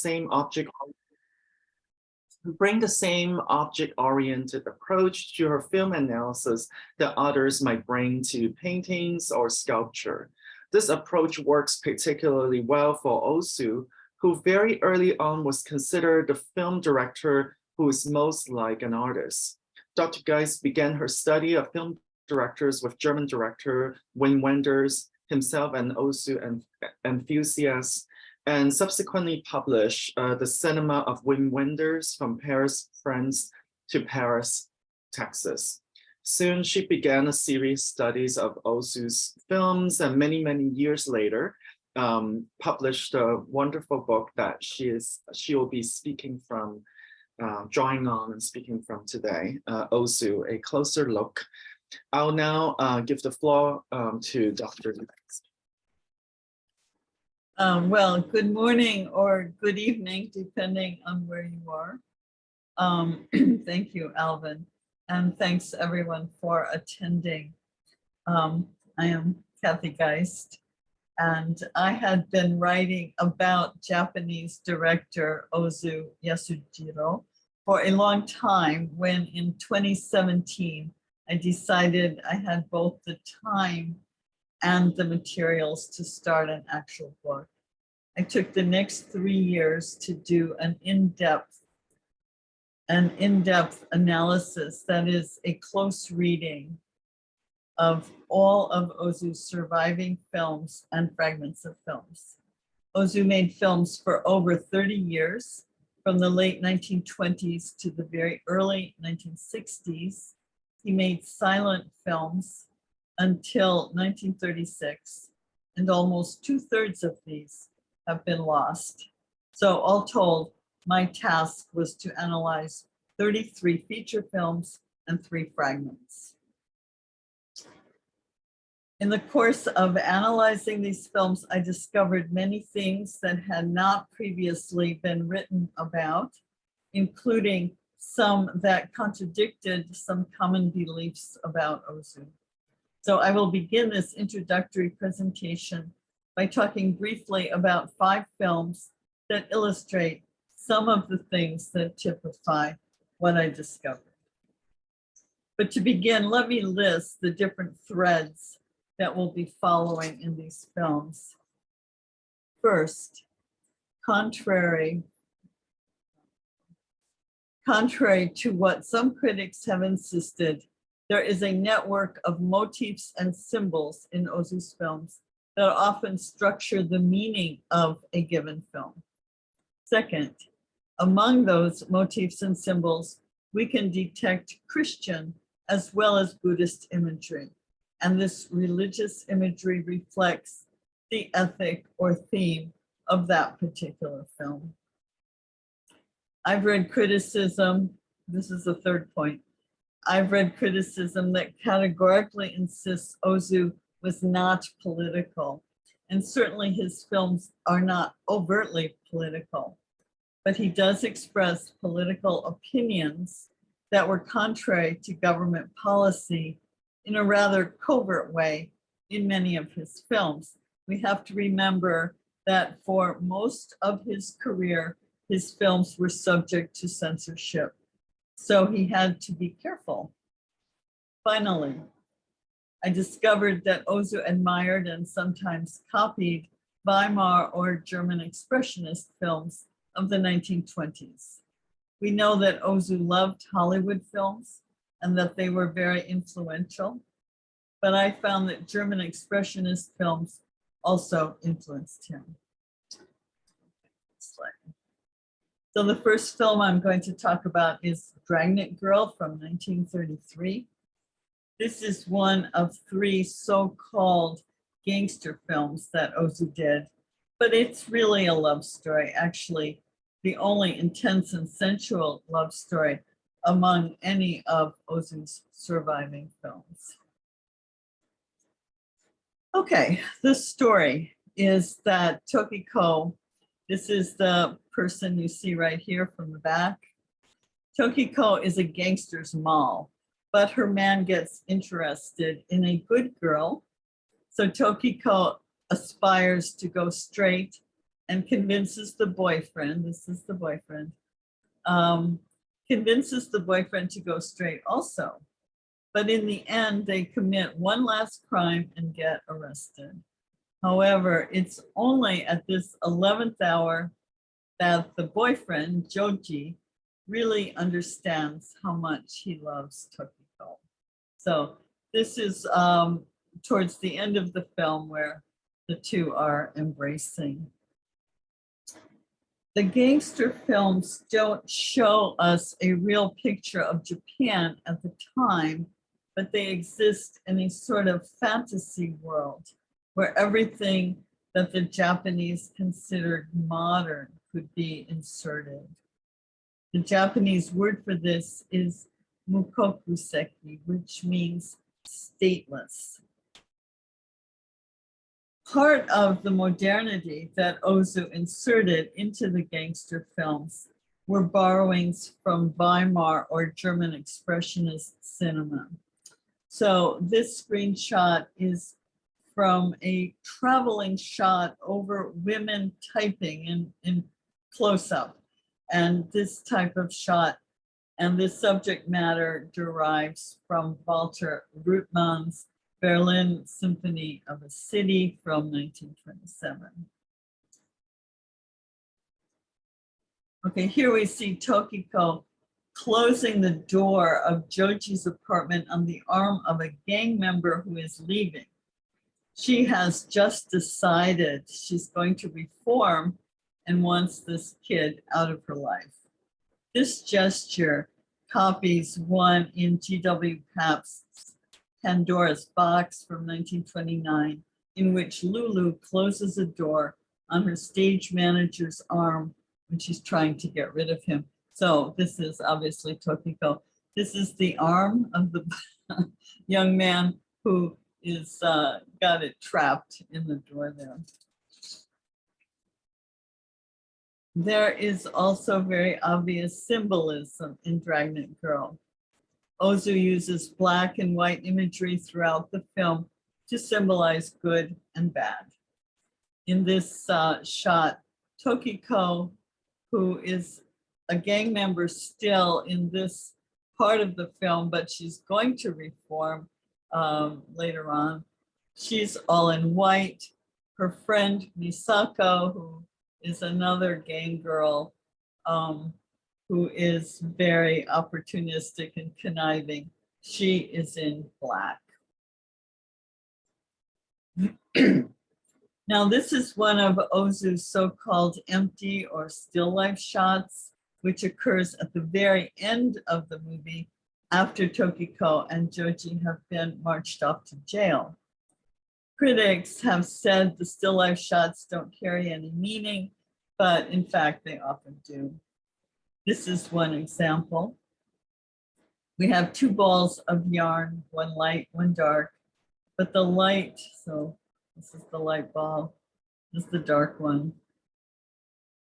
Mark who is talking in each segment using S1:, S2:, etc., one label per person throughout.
S1: same object-oriented approach to her film analysis that others might bring to paintings or sculpture. This approach works particularly well for Osu, who very early on was considered the film director who is most like an artist. Dr. Geist began her study of film directors with German director Wim Wenders, himself an Osu enthusiast, and subsequently published The Cinema of Wim Wenders from Paris, France to Paris, Texas. Soon she began a series studies of Osu's films, and many, many years later, published a wonderful book that she will be speaking from, drawing on and speaking from today, Osu, A Closer Look. I'll now give the floor to Dr. Geist.
S2: Well, good morning or good evening, depending on where you are. Thank you, Alvin, and thanks everyone for attending. I am Kathe Geist, and I had been writing about Japanese director Ozu Yasujiro for a long time when in 2017, I decided I had both the time and the materials to start an actual book. I took the next 3 years to do an in-depth analysis, that is a close reading of all of Ozu's surviving films and fragments of films. Ozu made films for over 30 years, from the late 1920s to the very early 1960s. He made silent films until 1936, and almost 2/3 of these have been lost. So all told, my task was to analyze 33 feature films and 3 fragments. In the course of analyzing these films, I discovered many things that had not previously been written about, including some that contradicted some common beliefs about Ozu. So I will begin this introductory presentation by talking briefly about 5 films that illustrate some of the things that typify what I discovered. But to begin, let me list the different threads that we'll be following in these films. First, contrary to what some critics have insisted, there is a network of motifs and symbols in Ozu's films that often structure the meaning of a given film. Second, among those motifs and symbols, we can detect Christian as well as Buddhist imagery, and this religious imagery reflects the ethic or theme of that particular film. I've read criticism, this is the third point, I've read criticism that categorically insists Ozu was not political, and certainly his films are not overtly political, but he does express political opinions that were contrary to government policy in a rather covert way in many of his films. We have to remember that for most of his career, his films were subject to censorship, so he had to be careful. Finally, I discovered that Ozu admired and sometimes copied Weimar or German expressionist films of the 1920s. We know that Ozu loved Hollywood films and that they were very influential, but I found that German expressionist films also influenced him. So the first film I'm going to talk about is Dragnet Girl from 1933. This is one of 3 so-called gangster films that Ozu did, but it's really a love story, actually the only intense and sensual love story among any of Ozu's surviving films. Okay, the story is that Tokiko, this is the person you see right here from the back. Tokiko is a gangster's moll, but her man gets interested in a good girl. So Tokiko aspires to go straight and convinces the boyfriend, this is the boyfriend, convinces the boyfriend to go straight also. But in the end, they commit one last crime and get arrested. However, it's only at this 11th hour that the boyfriend, Joji, really understands how much he loves Tokiko. So this is towards the end of the film where the two are embracing. The gangster films don't show us a real picture of Japan at the time, but they exist in a sort of fantasy world where everything that the Japanese considered modern could be inserted. The Japanese word for this is mukokuseki, which means stateless. Part of the modernity that Ozu inserted into the gangster films were borrowings from Weimar or German expressionist cinema. So this screenshot is from a traveling shot over women typing in close-up. And this type of shot and this subject matter derives from Walter Ruttmann's Berlin Symphony of a City from 1927. Okay, here we see Tokiko closing the door of Joji's apartment on the arm of a gang member who is leaving. She has just decided she's going to reform and wants this kid out of her life. This gesture copies one in G.W. Pabst's Pandora's Box from 1929, in which Lulu closes a door on her stage manager's arm when she's trying to get rid of him. So this is obviously Tokiko. This is the arm of the young man who is got it trapped in the door there. There is also very obvious symbolism in Dragnet Girl. Ozu uses black and white imagery throughout the film to symbolize good and bad. In this shot, Tokiko, who is a gang member still in this part of the film, but she's going to reform later on. She's all in white. Her friend Misako, who is another gang girl, who is very opportunistic and conniving, she is in black. Now, this is one of Ozu's so-called empty or still life shots, which occurs at the very end of the movie after Tokiko and Joji have been marched off to jail. Critics have said the still life shots don't carry any meaning, but in fact, they often do. This is one example. We have two balls of yarn, one light, one dark, but the light, so this is the light ball, this is the dark one.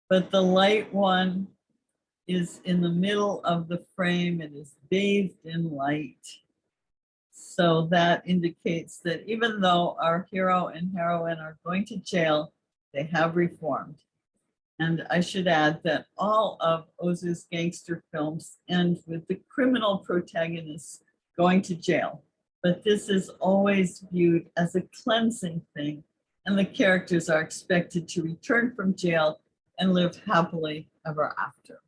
S2: But the light one is in the middle of the frame. It is bathed in light. So that indicates that even though our hero and heroine are going to jail, they have reformed. And I should add that all of Ozu's gangster films end with the criminal protagonists going to jail. But this is always viewed as a cleansing thing, and the characters are expected to return from jail and live happily ever after.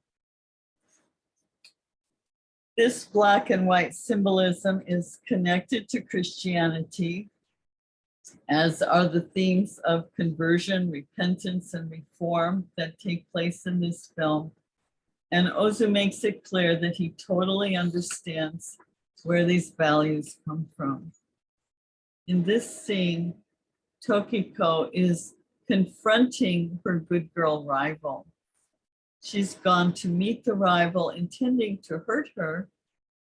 S2: This black and white symbolism is connected to Christianity, as are the themes of conversion, repentance, and reform that take place in this film. And Ozu makes it clear that he totally understands where these values come from. In this scene, Tokiko is confronting her good girl rival. She's gone to meet the rival intending to hurt her,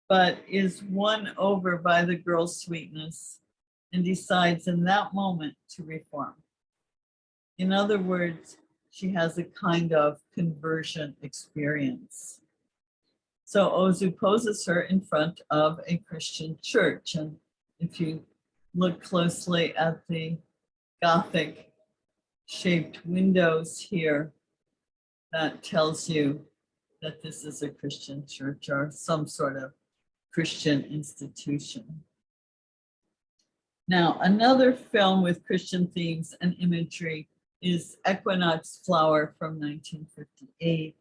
S2: but is won over by the girl's sweetness and decides in that moment to reform. In other words, she has a kind of conversion experience. So Ozu poses her in front of a Christian church. And if you look closely at the Gothic shaped windows here that tells you that this is a Christian church or some sort of Christian institution. Now, another film with Christian themes and imagery is Equinox Flower from 1958.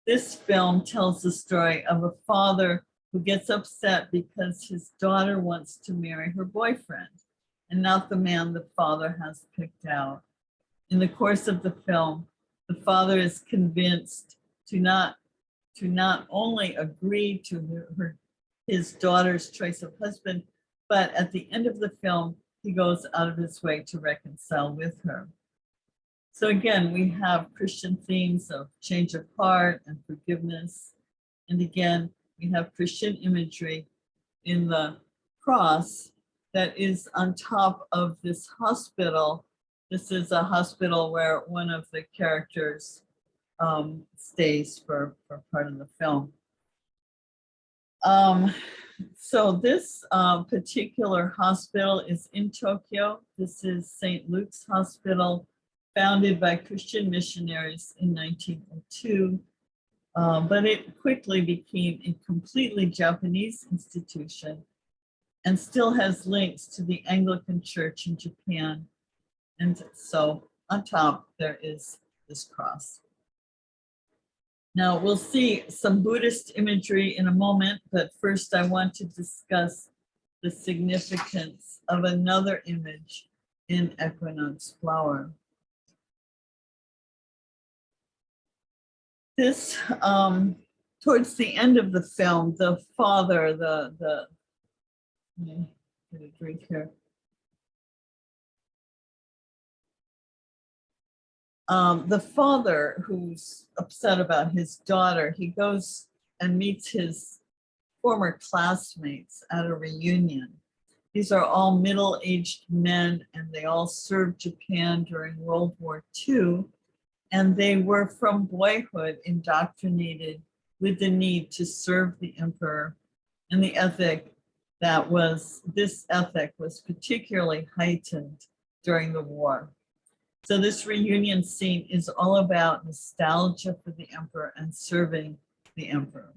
S2: This film tells the story of a father who gets upset because his daughter wants to marry her boyfriend and not the man the father has picked out. In the course of the film, the father is convinced to not only agree to his daughter's choice of husband, but at the end of the film, he goes out of his way to reconcile with her. So again, we have Christian themes of change of heart and forgiveness. And again, we have Christian imagery in the cross that is on top of this hospital. This is a hospital where one of the characters stays for part of the film. So this particular hospital is in Tokyo. This is St. Luke's Hospital, founded by Christian missionaries in 1902, but it quickly became a completely Japanese institution and still has links to the Anglican Church in Japan. And so on top, there is this cross. Now we'll see some Buddhist imagery in a moment, but first I want to discuss the significance of another image in Equinox Flower. This, towards the end of the film, the father, let me get a drink here. The father, who's upset about his daughter, he goes and meets his former classmates at a reunion. These are all middle-aged men, and they all served Japan during World War II, and they were from boyhood indoctrinated with the need to serve the emperor, and the ethic this ethic was particularly heightened during the war. So this reunion scene is all about nostalgia for the emperor and serving the emperor.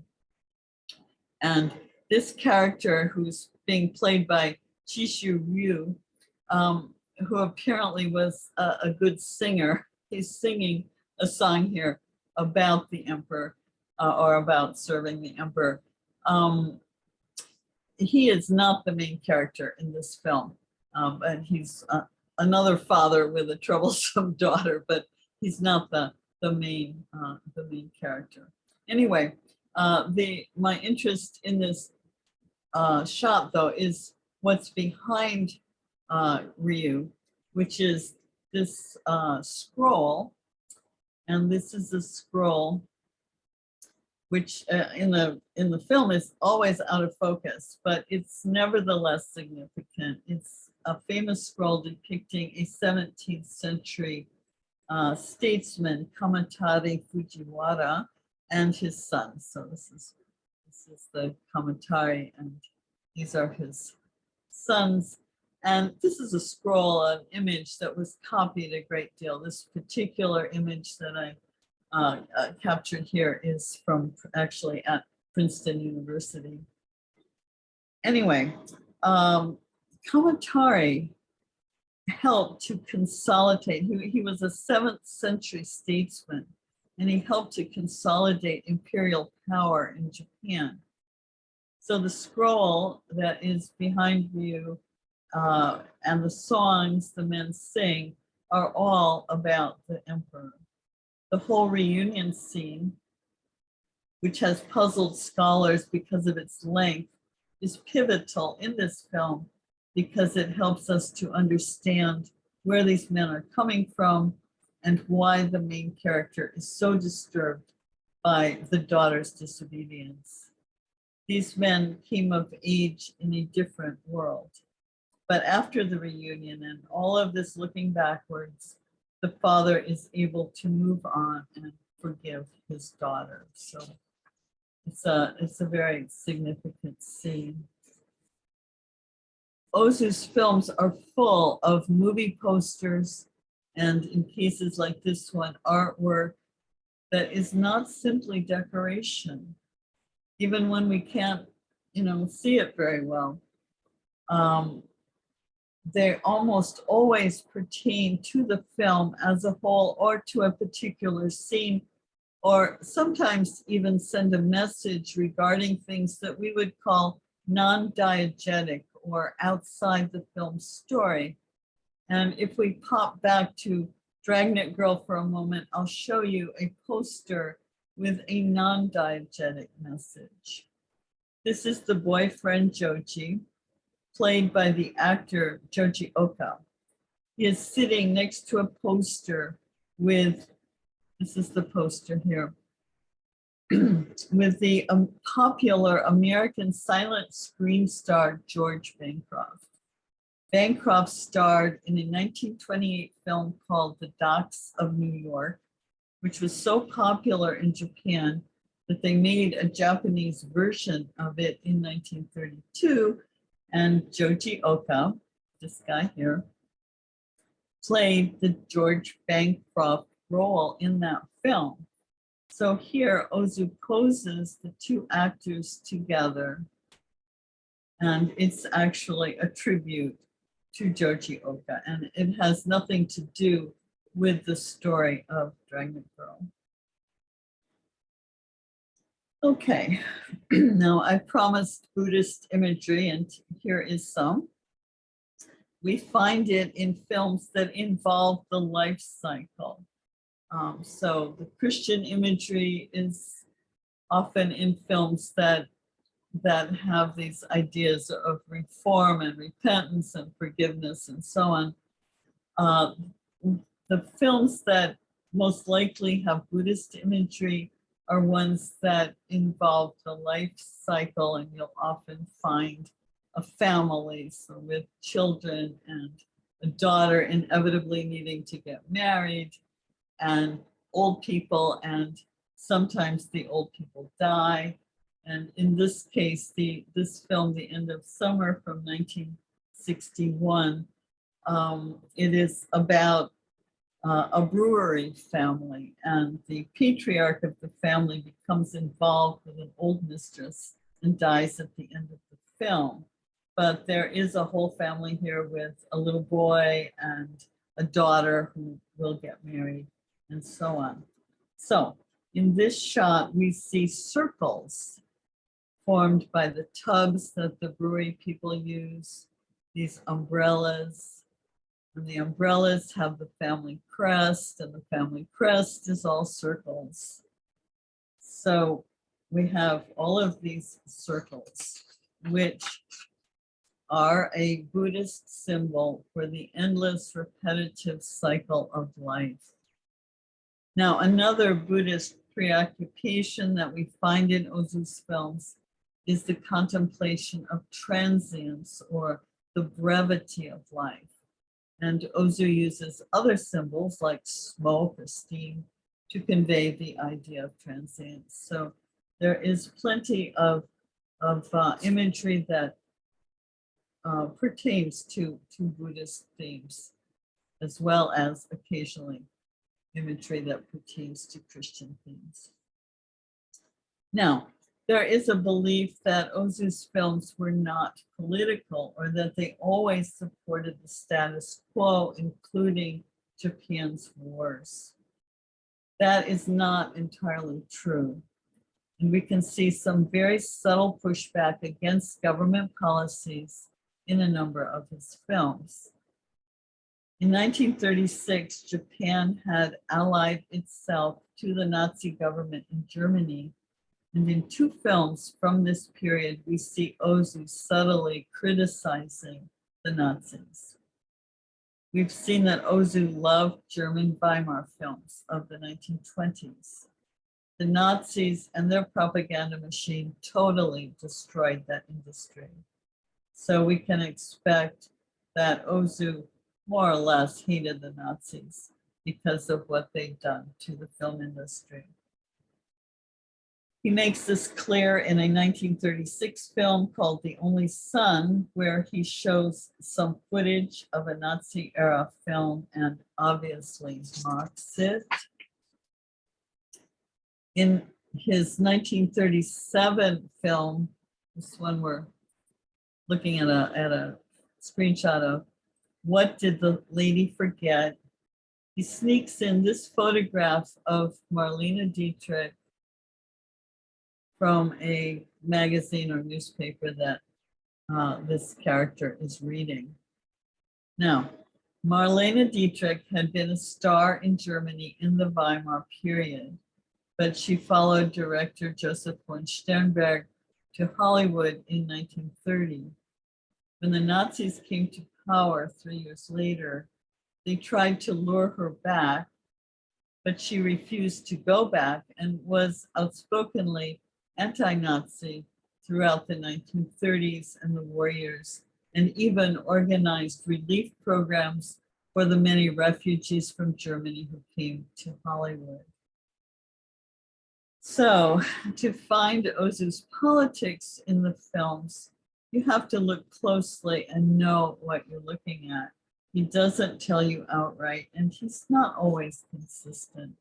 S2: And this character, who's being played by Chishu Ryu, who apparently was a good singer, he's singing a song here about the emperor or about serving the emperor. He is not the main character in this film, and he's another father with a troublesome daughter, but he's not the main character. Anyway, my interest in this shot, though, is what's behind Ryu, which is this scroll, and this is a scroll which in the film is always out of focus, but it's nevertheless significant. It's a famous scroll depicting a 17th century statesman, Kamatari Fujiwara, and his son. So this is the Kamatari, and these are his sons. And this is a scroll, an image that was copied a great deal. This particular image that I captured here is from actually at Princeton University. Anyway, Kamatari helped to consolidate, he was a 7th century statesman, and he helped to consolidate imperial power in Japan. So the scroll that is behind you and the songs the men sing are all about the emperor. The whole reunion scene, which has puzzled scholars because of its length, is pivotal in this film because it helps us to understand where these men are coming from and why the main character is so disturbed by the daughter's disobedience. These men came of age in a different world. But after the reunion and all of this looking backwards, the father is able to move on and forgive his daughter. So it's a very significant scene. Ozu's films are full of movie posters And in cases like this one, artwork that is not simply decoration, even when we can't, see it very well. They almost always pertain to the film as a whole or to a particular scene, or sometimes even send a message regarding things that we would call non-diegetic or outside the film's story. And if we pop back to Dragnet Girl for a moment, I'll show you a poster with a non-diegetic message. This is the boyfriend Joji, played by the actor Joji Oka. He is sitting next to a poster with, this is the poster here, with the popular American silent screen star George Bancroft. Bancroft starred in a 1928 film called The Docks of New York, which was so popular in Japan that they made a Japanese version of it in 1932. And Joji Oka, this guy here, played the George Bancroft role in that film. So here, Ozu poses the two actors together, and it's actually a tribute to Joji Oka, and it has nothing to do with the story of Dragnet Girl. Okay, now I promised Buddhist imagery, and here is some. We find it in films that involve the life cycle. So the Christian imagery is often in films that have these ideas of reform and repentance and forgiveness and so on. The films that most likely have Buddhist imagery are ones that involve the life cycle, and you'll often find a family, so with children and a daughter inevitably needing to get married, and old people, and sometimes the old people die. And in this case, this film, The End of Summer from 1961, it is about a brewery family, and the patriarch of the family becomes involved with an old mistress and dies at the end of the film. But there is a whole family here with a little boy and a daughter who will get married and so on. So in this shot, we see circles formed by the tubs that the brewery people use, these umbrellas, and the umbrellas have the family crest, and the family crest is all circles. So we have all of these circles, which are a Buddhist symbol for the endless repetitive cycle of life. Now, another Buddhist preoccupation that we find in Ozu's films is the contemplation of transience, or the brevity of life. And Ozu uses other symbols like smoke or steam to convey the idea of transience. So there is plenty of imagery that pertains to Buddhist themes, as well as occasionally imagery that pertains to Christian themes. Now, there is a belief that Ozu's films were not political, or that they always supported the status quo, including Japan's wars. That is not entirely true. And we can see some very subtle pushback against government policies in a number of his films. In 1936, Japan had allied itself to the Nazi government in Germany. And in two films from this period, we see Ozu subtly criticizing the Nazis. We've seen that Ozu loved German Weimar films of the 1920s. The Nazis and their propaganda machine totally destroyed that industry. So we can expect that Ozu more or less hated the Nazis because of what they'd done to the film industry. He makes this clear in a 1936 film called The Only Son, where he shows some footage of a Nazi era film and obviously mocks it. In his 1937 film, this one we're looking at a screenshot of, What Did the Lady Forget? He sneaks in this photograph of Marlene Dietrich from a magazine or newspaper that this character is reading. Now, Marlene Dietrich had been a star in Germany in the Weimar period, but she followed director Joseph von Sternberg to Hollywood in 1930. When the Nazis came to power 3 years later, they tried to lure her back, but she refused to go back and was outspokenly anti-Nazi throughout the 1930s and the war years, and even organized relief programs for the many refugees from Germany who came to Hollywood. So to find Ozu's politics in the films, you have to look closely and know what you're looking at. He doesn't tell you outright, and he's not always consistent.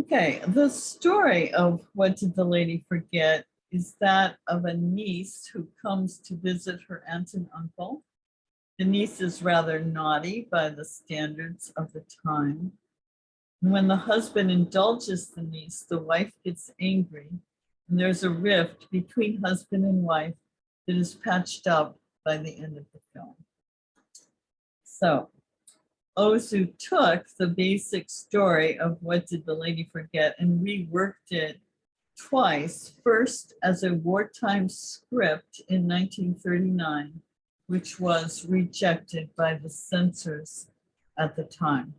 S2: Okay, the story of What Did the Lady Forget is that of a niece who comes to visit her aunt and uncle. The niece is rather naughty by the standards of the time. And when the husband indulges the niece, the wife gets angry, and there's a rift between husband and wife that is patched up by the end of the film. So Ozu took the basic story of What Did the Lady Forget and reworked it twice, first as a wartime script in 1939, which was rejected by the censors at the time.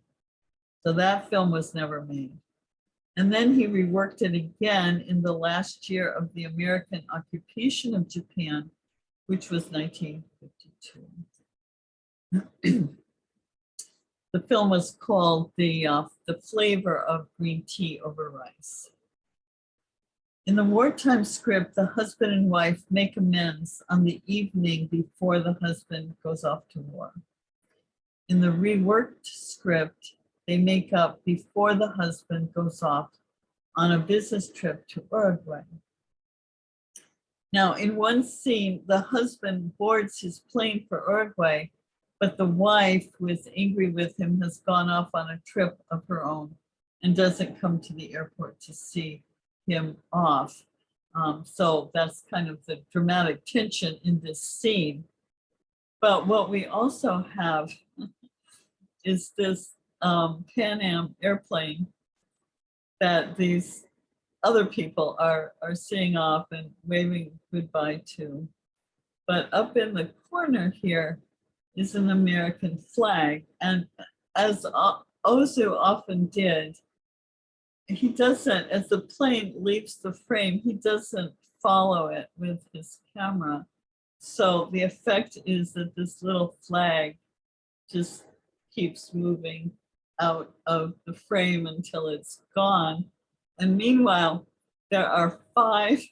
S2: So that film was never made. And then he reworked it again in the last year of the American occupation of Japan, which was 1952. The film was called The Flavor of Green Tea Over Rice. In the wartime script, the husband and wife make amends on the evening before the husband goes off to war. In the reworked script, they make up before the husband goes off on a business trip to Uruguay. Now, in one scene, the husband boards his plane for Uruguay, but the wife, who is angry with him, has gone off on a trip of her own and doesn't come to the airport to see him off. So that's kind of the dramatic tension in this scene. But what we also have is this Pan Am airplane that these other people are seeing off and waving goodbye to. But up in the corner here is an American flag. And as Ozu often did, he doesn't, as the plane leaves the frame, he doesn't follow it with his camera. So the effect is that this little flag just keeps moving out of the frame until it's gone. And meanwhile, there are five,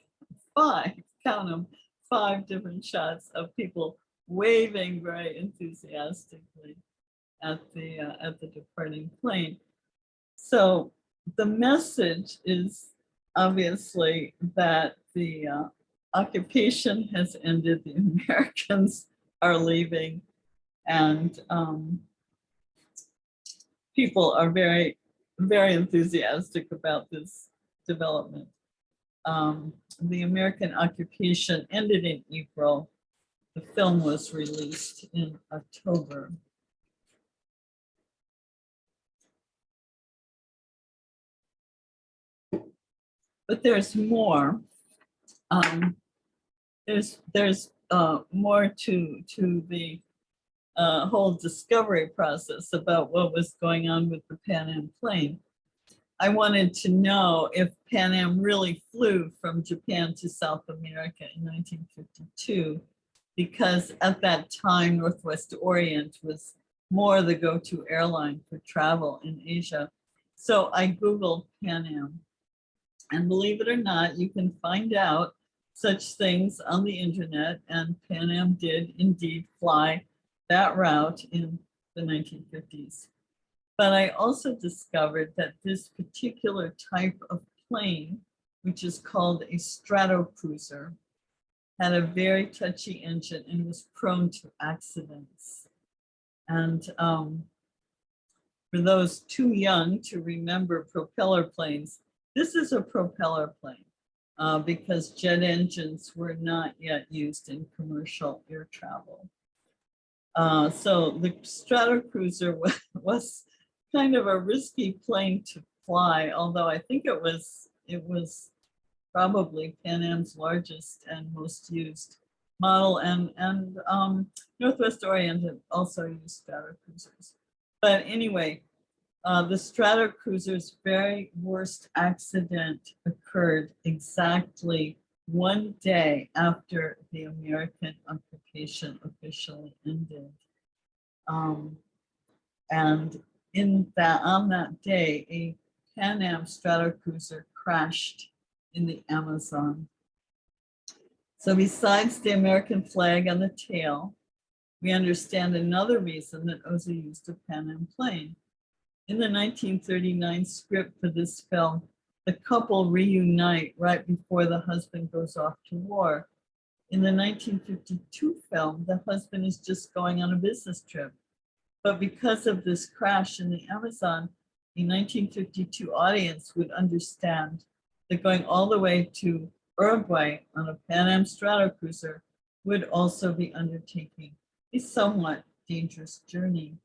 S2: count them, 5 different shots of people waving very enthusiastically at the departing plane. So the message is obviously that the occupation has ended, the Americans are leaving, and people are very, very enthusiastic about this development. The American occupation ended in April. The film was released in October. But there's more. There's more to the whole discovery process about what was going on with the Pan Am plane. I wanted to know if Pan Am really flew from Japan to South America in 1952, because at that time, Northwest Orient was more the go-to airline for travel in Asia. So I Googled Pan Am, And believe it or not, you can find out such things on the internet, and Pan Am did indeed fly that route in the 1950s. But I also discovered that this particular type of plane, which is called a stratocruiser, had a very touchy engine and was prone to accidents. And for those too young to remember propeller planes, this is a propeller plane because jet engines were not yet used in commercial air travel. So the stratocruiser was kind of a risky plane to fly, although I think it was probably Pan Am's largest and most used model, and Northwest Orient also used stratocruisers. But anyway, the stratocruiser's very worst accident occurred exactly one day after the American occupation officially ended. And on that day, a Pan Am stratocruiser crashed in the Amazon. So besides the American flag on the tail, we understand another reason that Ozu used a Pan Am plane. In the 1939 script for this film, the couple reunite right before the husband goes off to war. In the 1952 film, the husband is just going on a business trip. But because of this crash in the Amazon, the 1952 audience would understand that going all the way to Uruguay on a Pan Am stratocruiser would also be undertaking a somewhat dangerous journey.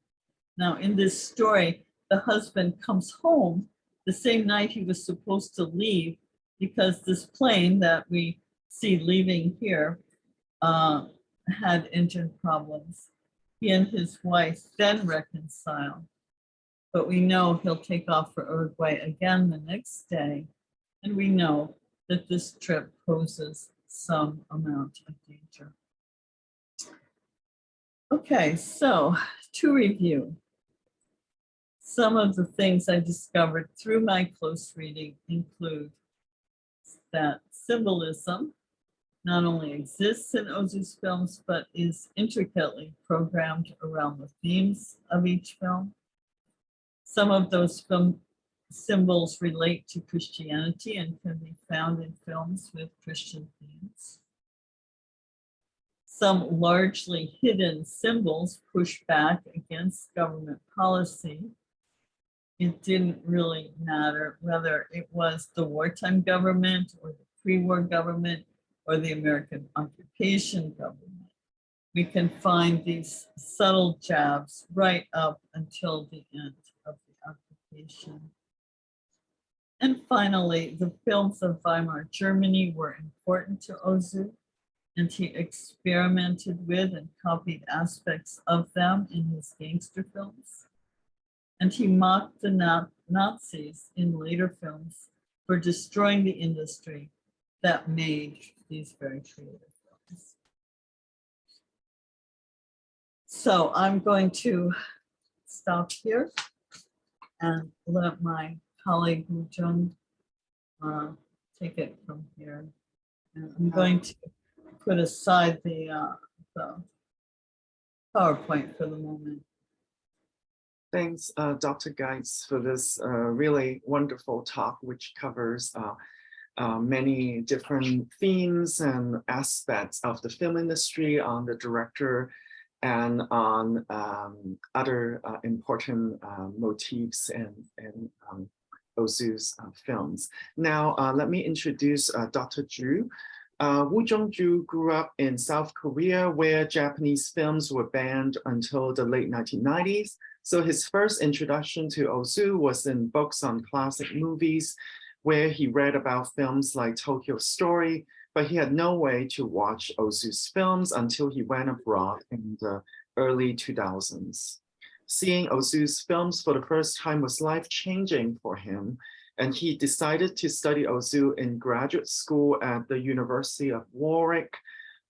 S2: Now, in this story, the husband comes home the same night he was supposed to leave because this plane that we see leaving here had engine problems. He and his wife then reconcile, but we know he'll take off for Uruguay again the next day, and we know that this trip poses some amount of danger. Okay, so to review, some of the things I discovered through my close reading include that symbolism not only exists in Ozu's films, but is intricately programmed around the themes of each film. Some of those film symbols relate to Christianity and can be found in films with Christian themes. Some largely hidden symbols push back against government policy. It didn't really matter whether it was the wartime government or the pre-war government or the American occupation government. We can find these subtle jabs right up until the end of the occupation. And finally, the films of Weimar Germany were important to Ozu, and he experimented with and copied aspects of them in his gangster films. And he mocked the Nazis in later films for destroying the industry that made these very creative films. So I'm going to stop here and let my colleague Woojeong take it from here. And I'm going to put aside the PowerPoint for the moment.
S1: Thanks, Dr. Geist, for this really wonderful talk, which covers many different themes and aspects of the film industry, on the director, and on other important motifs and Ozu's films. Now, let me introduce Dr. Joo. Woojeong Joo grew up in South Korea, where Japanese films were banned until the late 1990s. So his first introduction to Ozu was in books on classic movies, where he read about films like Tokyo Story, but he had no way to watch Ozu's films until he went abroad in the early 2000s. Seeing Ozu's films for the first time was life-changing for him, and he decided to study Ozu in graduate school at the University of Warwick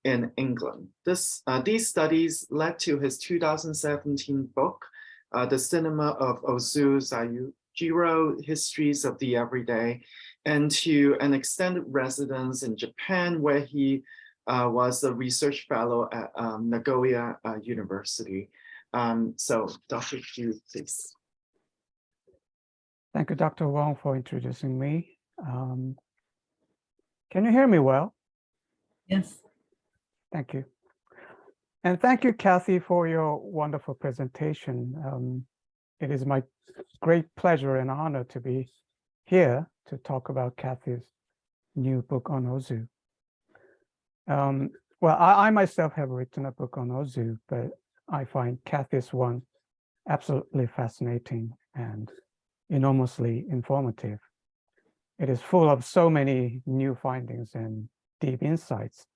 S1: in England. These studies led to his 2017 book, The Cinema of Ozu Jiro histories of the everyday, and to an extended residence in Japan, where he was a research fellow at Nagoya University. So Dr. Joo, please.
S3: Thank you, Dr. Wong, for introducing me. Can you hear me well?
S2: Yes.
S3: Thank you. And thank you, Kathe, for your wonderful presentation. It is my great pleasure and honor to be here to talk about Kathe's new book on Ozu. Well, I myself have written a book on Ozu, but I find Kathe's one absolutely fascinating and enormously informative. It is full of so many new findings and deep insights.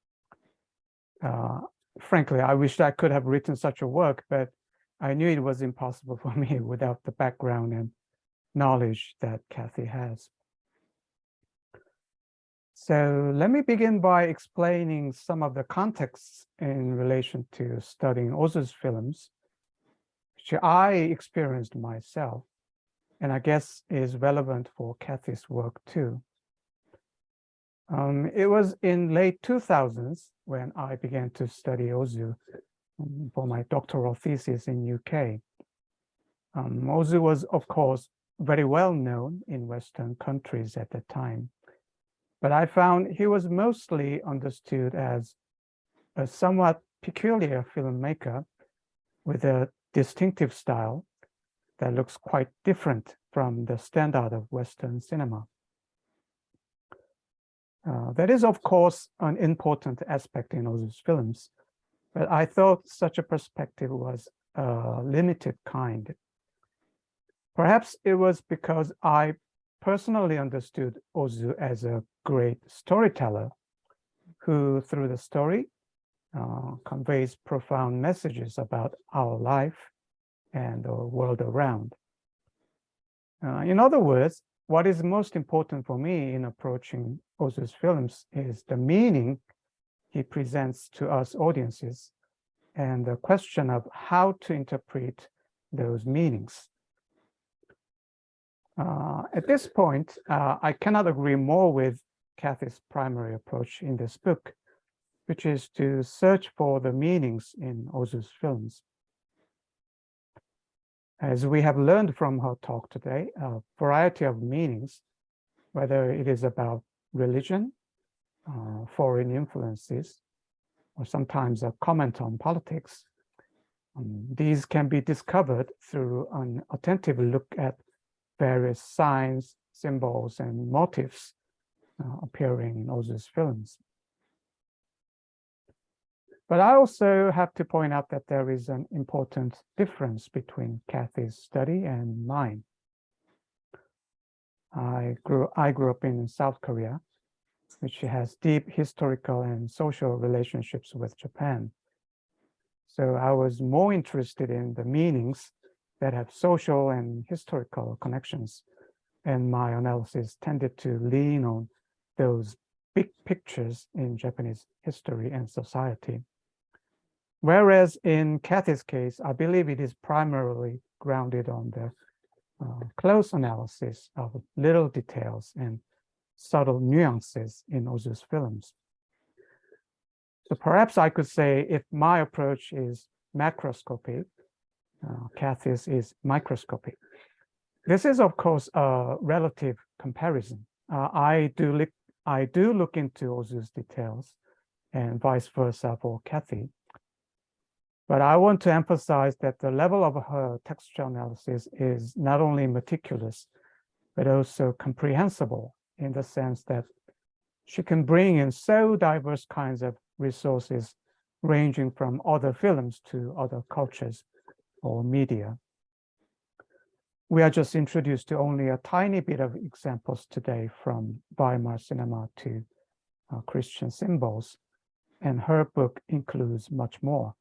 S3: Frankly, I wish I could have written such a work, but I knew it was impossible for me without the background and knowledge that Kathe has. So let me begin by explaining some of the contexts in relation to studying Ozu's films, which I experienced myself, and I guess is relevant for Kathe's work too. It was in late 2000s when I began to study Ozu for my doctoral thesis in UK. Ozu was, of course, very well known in Western countries at the time, but I found he was mostly understood as a somewhat peculiar filmmaker with a distinctive style that looks quite different from the standard of Western cinema. That is, of course, an important aspect in Ozu's films, but I thought such a perspective was a limited kind. Perhaps it was because I personally understood Ozu as a great storyteller who, through the story, conveys profound messages about our life and the world around. In other words, what is most important for me in approaching Ozu's films is the meaning he presents to us audiences and the question of how to interpret those meanings. At this point, I cannot agree more with Kathe's primary approach in this book, which is to search for the meanings in Ozu's films. As we have learned from her talk today, a variety of meanings, whether it is about religion, foreign influences, or sometimes a comment on politics, these can be discovered through an attentive look at various signs, symbols, and motifs appearing in Ozu's films. But I also have to point out that there is an important difference between Kathe's study and mine. I grew up in South Korea, which has deep historical and social relationships with Japan. So I was more interested in the meanings that have social and historical connections, and my analysis tended to lean on those big pictures in Japanese history and society. Whereas in Kathe's case, I believe it is primarily grounded on the close analysis of little details and subtle nuances in Ozu's films. So perhaps I could say if my approach is macroscopic, Kathe's is microscopic. This is, of course, a relative comparison. I do look into Ozu's details and vice versa for Kathe. But I want to emphasize that the level of her textual analysis is not only meticulous, but also comprehensible in the sense that she can bring in so diverse kinds of resources ranging from other films to other cultures or media. We are just introduced to only a tiny bit of examples today, from Weimar cinema to Christian symbols, and her book includes much more.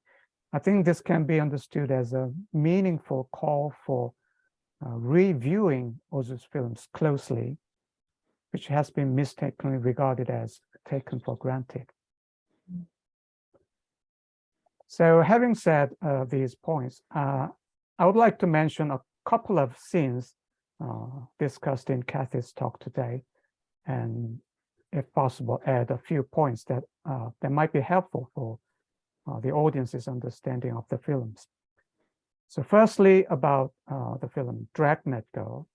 S3: I think this can be understood as a meaningful call for reviewing Ozu's films closely, which has been mistakenly regarded as taken for granted. So having said these points, I would like to mention a couple of scenes discussed in Kathe's talk today, and if possible, add a few points that might be helpful for the audience's understanding of the films. So firstly, about the film Dragnet Girl.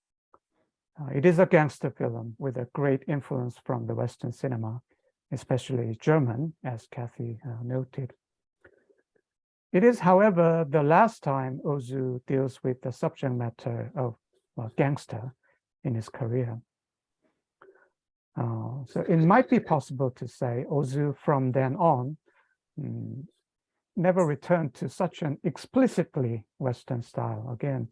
S3: It is a gangster film with a great influence from the Western cinema, especially German, as Kathe noted. It is, however, the last time Ozu deals with the subject matter of gangster in his career. So it might be possible to say Ozu from then on never returned to such an explicitly Western style again.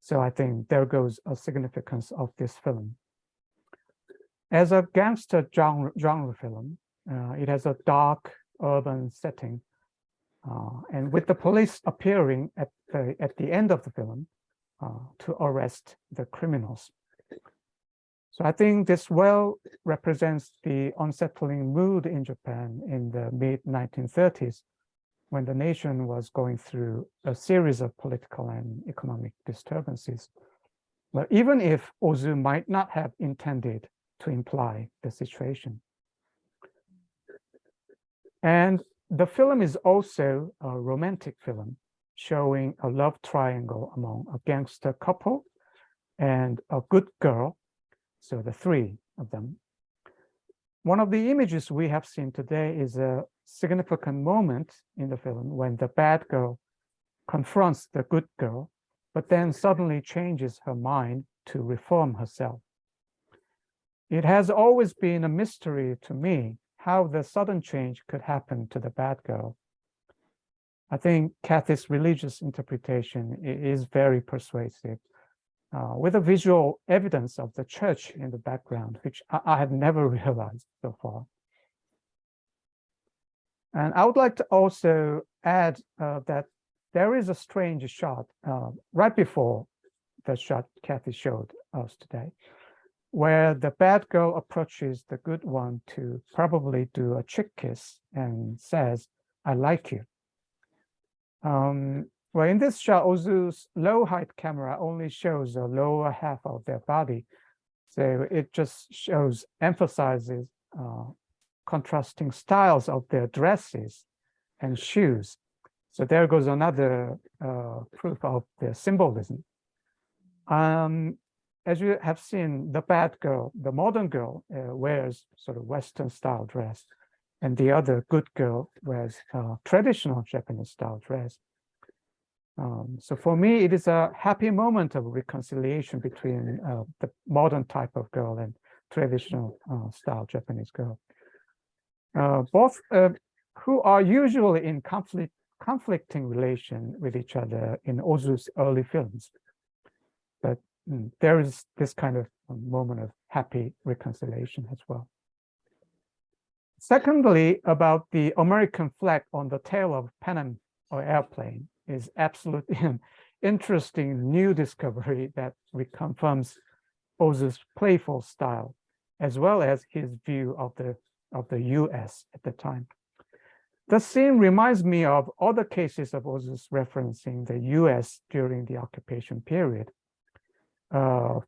S3: So I think there goes a significance of this film. As a gangster genre film, it has a dark urban setting. And with the police appearing at the end of the film to arrest the criminals. So I think this well represents the unsettling mood in Japan in the mid-1930s, when the nation was going through a series of political and economic disturbances. Well, even if Ozu might not have intended to imply the situation. And the film is also a romantic film, showing a love triangle among a gangster couple and a good girl, so the three of them. One of the images we have seen today is a significant moment in the film when the bad girl confronts the good girl, but then suddenly changes her mind to reform herself. It has always been a mystery to me how the sudden change could happen to the bad girl. I think Kathe's religious interpretation is very persuasive, with a visual evidence of the church in the background, which I had never realized so far. And I would like to also add that there is a strange shot right before the shot Kathe showed us today, where the bad girl approaches the good one to probably do a chick kiss and says, "I like you." Well, in this shot, Ozu's low height camera only shows the lower half of their body. So it just emphasizes contrasting styles of their dresses and shoes. So there goes another proof of their symbolism. As you have seen, the bad girl, the modern girl, wears sort of Western style dress, and the other good girl wears traditional Japanese style dress. So for me, it is a happy moment of reconciliation between the modern type of girl and traditional style Japanese girl. Both who are usually in conflicting relation with each other in Ozu's early films. But there is this kind of moment of happy reconciliation as well. Secondly, about the American flag on the tail of Pan Am or airplane is absolutely an interesting new discovery that reconfirms Ozu's playful style, as well as his view of the US at the time. The scene reminds me of other cases of Ozu's referencing the US during the occupation period.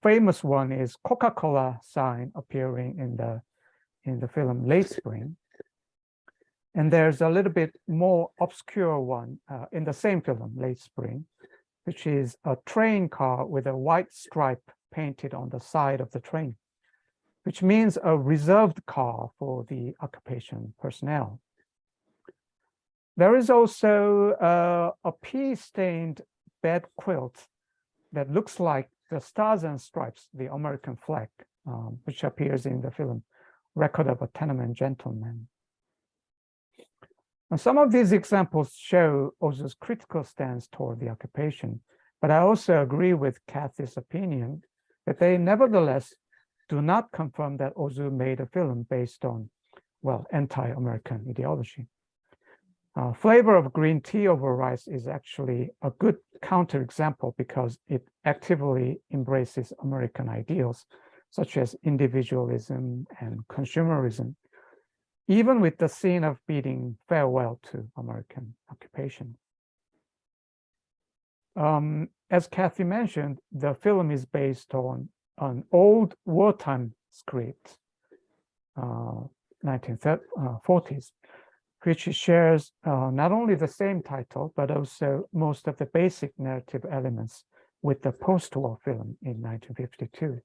S3: Famous one is Coca-Cola sign appearing in the film Late Spring. And there's a little bit more obscure one in the same film, Late Spring, which is a train car with a white stripe painted on the side of the train, which means a reserved car for the occupation personnel. There is also a pea-stained bed quilt that looks like the Stars and Stripes, the American flag, which appears in the film Record of a Tenement Gentleman. And some of these examples show Ozu's critical stance toward the occupation, but I also agree with Kathe's opinion that they nevertheless do not confirm that Ozu made a film based on, well, anti-American ideology. Flavor of Green Tea Over Rice is actually a good counterexample because it actively embraces American ideals, such as individualism and consumerism, even with the scene of bidding farewell to American occupation. As Kathe mentioned, the film is based on an old wartime script, 1940s, which shares not only the same title, but also most of the basic narrative elements with the post-war film in 1952.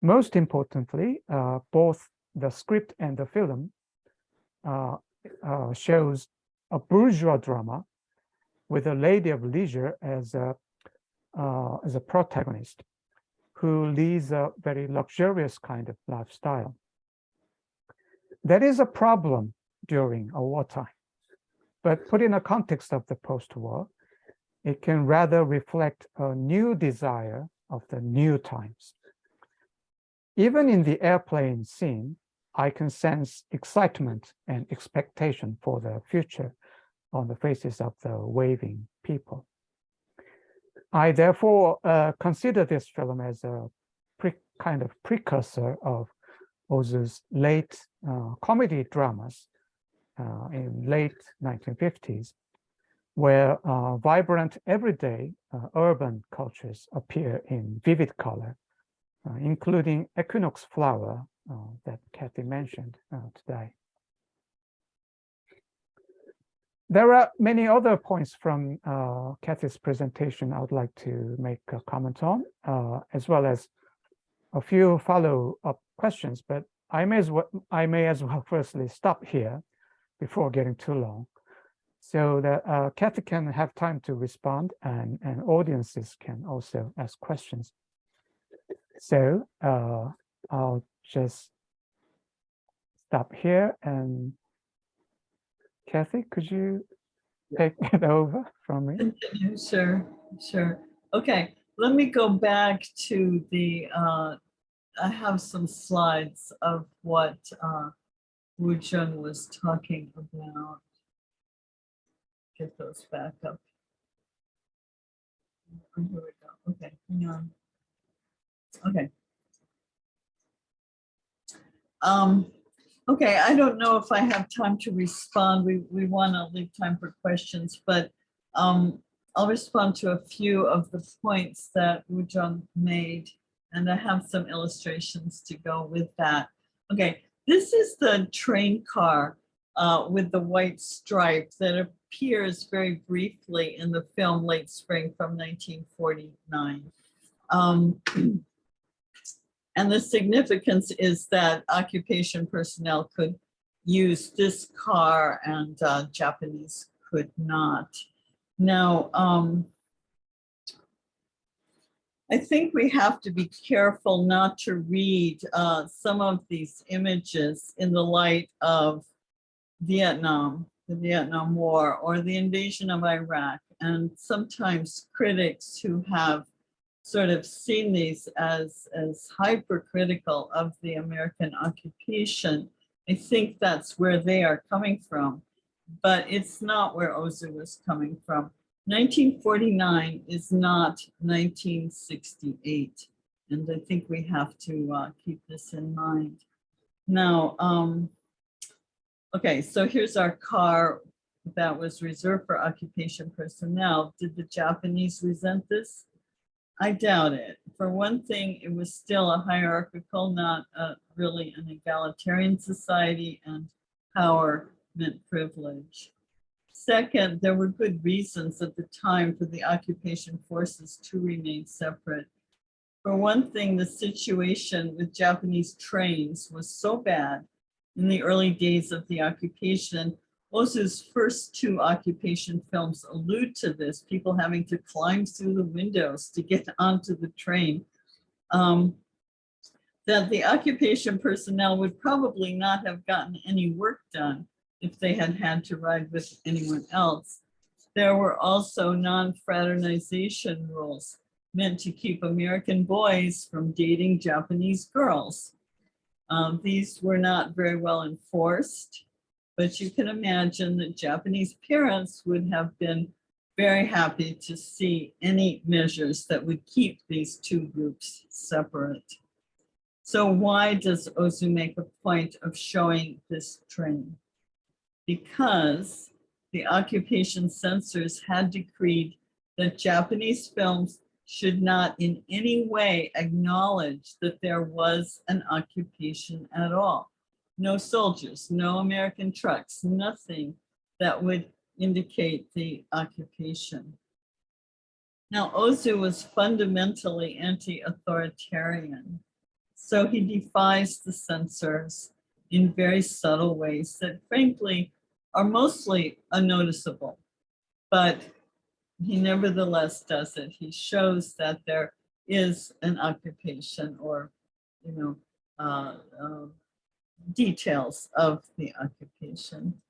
S3: Most importantly, both the script and the film shows a bourgeois drama with a lady of leisure as a protagonist who leads a very luxurious kind of lifestyle. That is a problem during a wartime, but put in a context of the post-war, it can rather reflect a new desire of the new times. Even in the airplane scene, I can sense excitement and expectation for the future on the faces of the waving people. I therefore consider this film as a kind of precursor of Ozu's late comedy dramas in late 1950s, where vibrant everyday urban cultures appear in vivid color, including equinox flower that Kathe mentioned today. There are many other points from Kathe's presentation I would like to make a comment on, as well as a few follow-up questions, but I may as well firstly stop here before getting too long, so that Kathe can have time to respond and audiences can also ask questions. So I'll just stop here, and Kathe, could you take it over from me?
S2: Sure, sure. Okay, let me go back to the, I have some slides of what Woojeong was talking about. Get those back up. Oh, here we go. Okay, hang on. Okay. Okay, I don't know if I have time to respond. We want to leave time for questions, but I'll respond to a few of the points that Woojeong made, and I have some illustrations to go with that. Okay, this is the train car with the white stripe that appears very briefly in the film Late Spring from 1949. And the significance is that occupation personnel could use this car and Japanese could not. Now, I think we have to be careful not to read some of these images in the light of Vietnam, the Vietnam War, or the invasion of Iraq. And sometimes critics who have sort of seen these as hypercritical of the American occupation, I think that's where they are coming from, but it's not where Ozu was coming from. 1949 is not 1968, and I think we have to keep this in mind. Now, okay, so here's our car that was reserved for occupation personnel. Did the Japanese resent this? I doubt it. For one thing, it was still a hierarchical, not really an egalitarian society, and power meant privilege. Second, there were good reasons at the time for the occupation forces to remain separate. For one thing, the situation with Japanese trains was so bad in the early days of the occupation. Ozu's first two occupation films allude to this, people having to climb through the windows to get onto the train, that the occupation personnel would probably not have gotten any work done if they had had to ride with anyone else. There were also non-fraternization rules meant to keep American boys from dating Japanese girls. These were not very well enforced, but you can imagine that Japanese parents would have been very happy to see any measures that would keep these two groups separate. So why does Ozu make a point of showing this train? Because the occupation censors had decreed that Japanese films should not in any way acknowledge that there was an occupation at all. No soldiers, no American trucks, nothing that would indicate the occupation. Now, Ozu was fundamentally anti-authoritarian, so he defies the censors in very subtle ways that frankly are mostly unnoticeable, but he nevertheless does it. He shows that there is an occupation or, details of the occupation.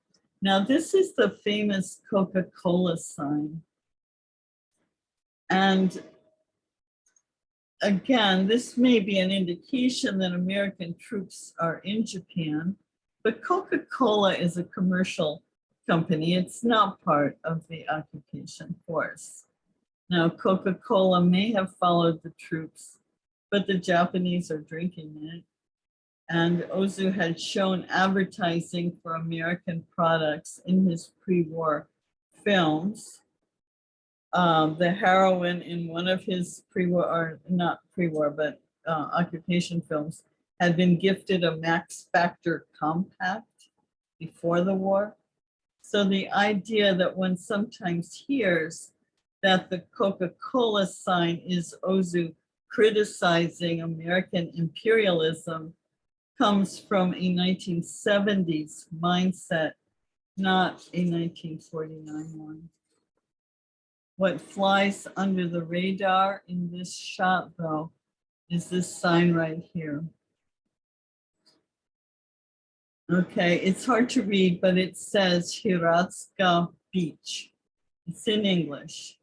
S2: Now, this is the famous Coca-Cola sign. And again, this may be an indication that American troops are in Japan, but Coca-Cola is a commercial company. It's not part of the occupation force. Now, Coca-Cola may have followed the troops, but the Japanese are drinking it. And Ozu had shown advertising for American products in his pre-war films. The heroine in one of his pre-war, or not pre-war, but occupation films, had been gifted a Max Factor compact before the war. So the idea that one sometimes hears that the Coca-Cola sign is Ozu criticizing American imperialism comes from a 1970s mindset, not a 1949 one. What flies under the radar in this shot, though, is this sign right here. Okay, it's hard to read, but it says Hiratsuka Beach. It's in English.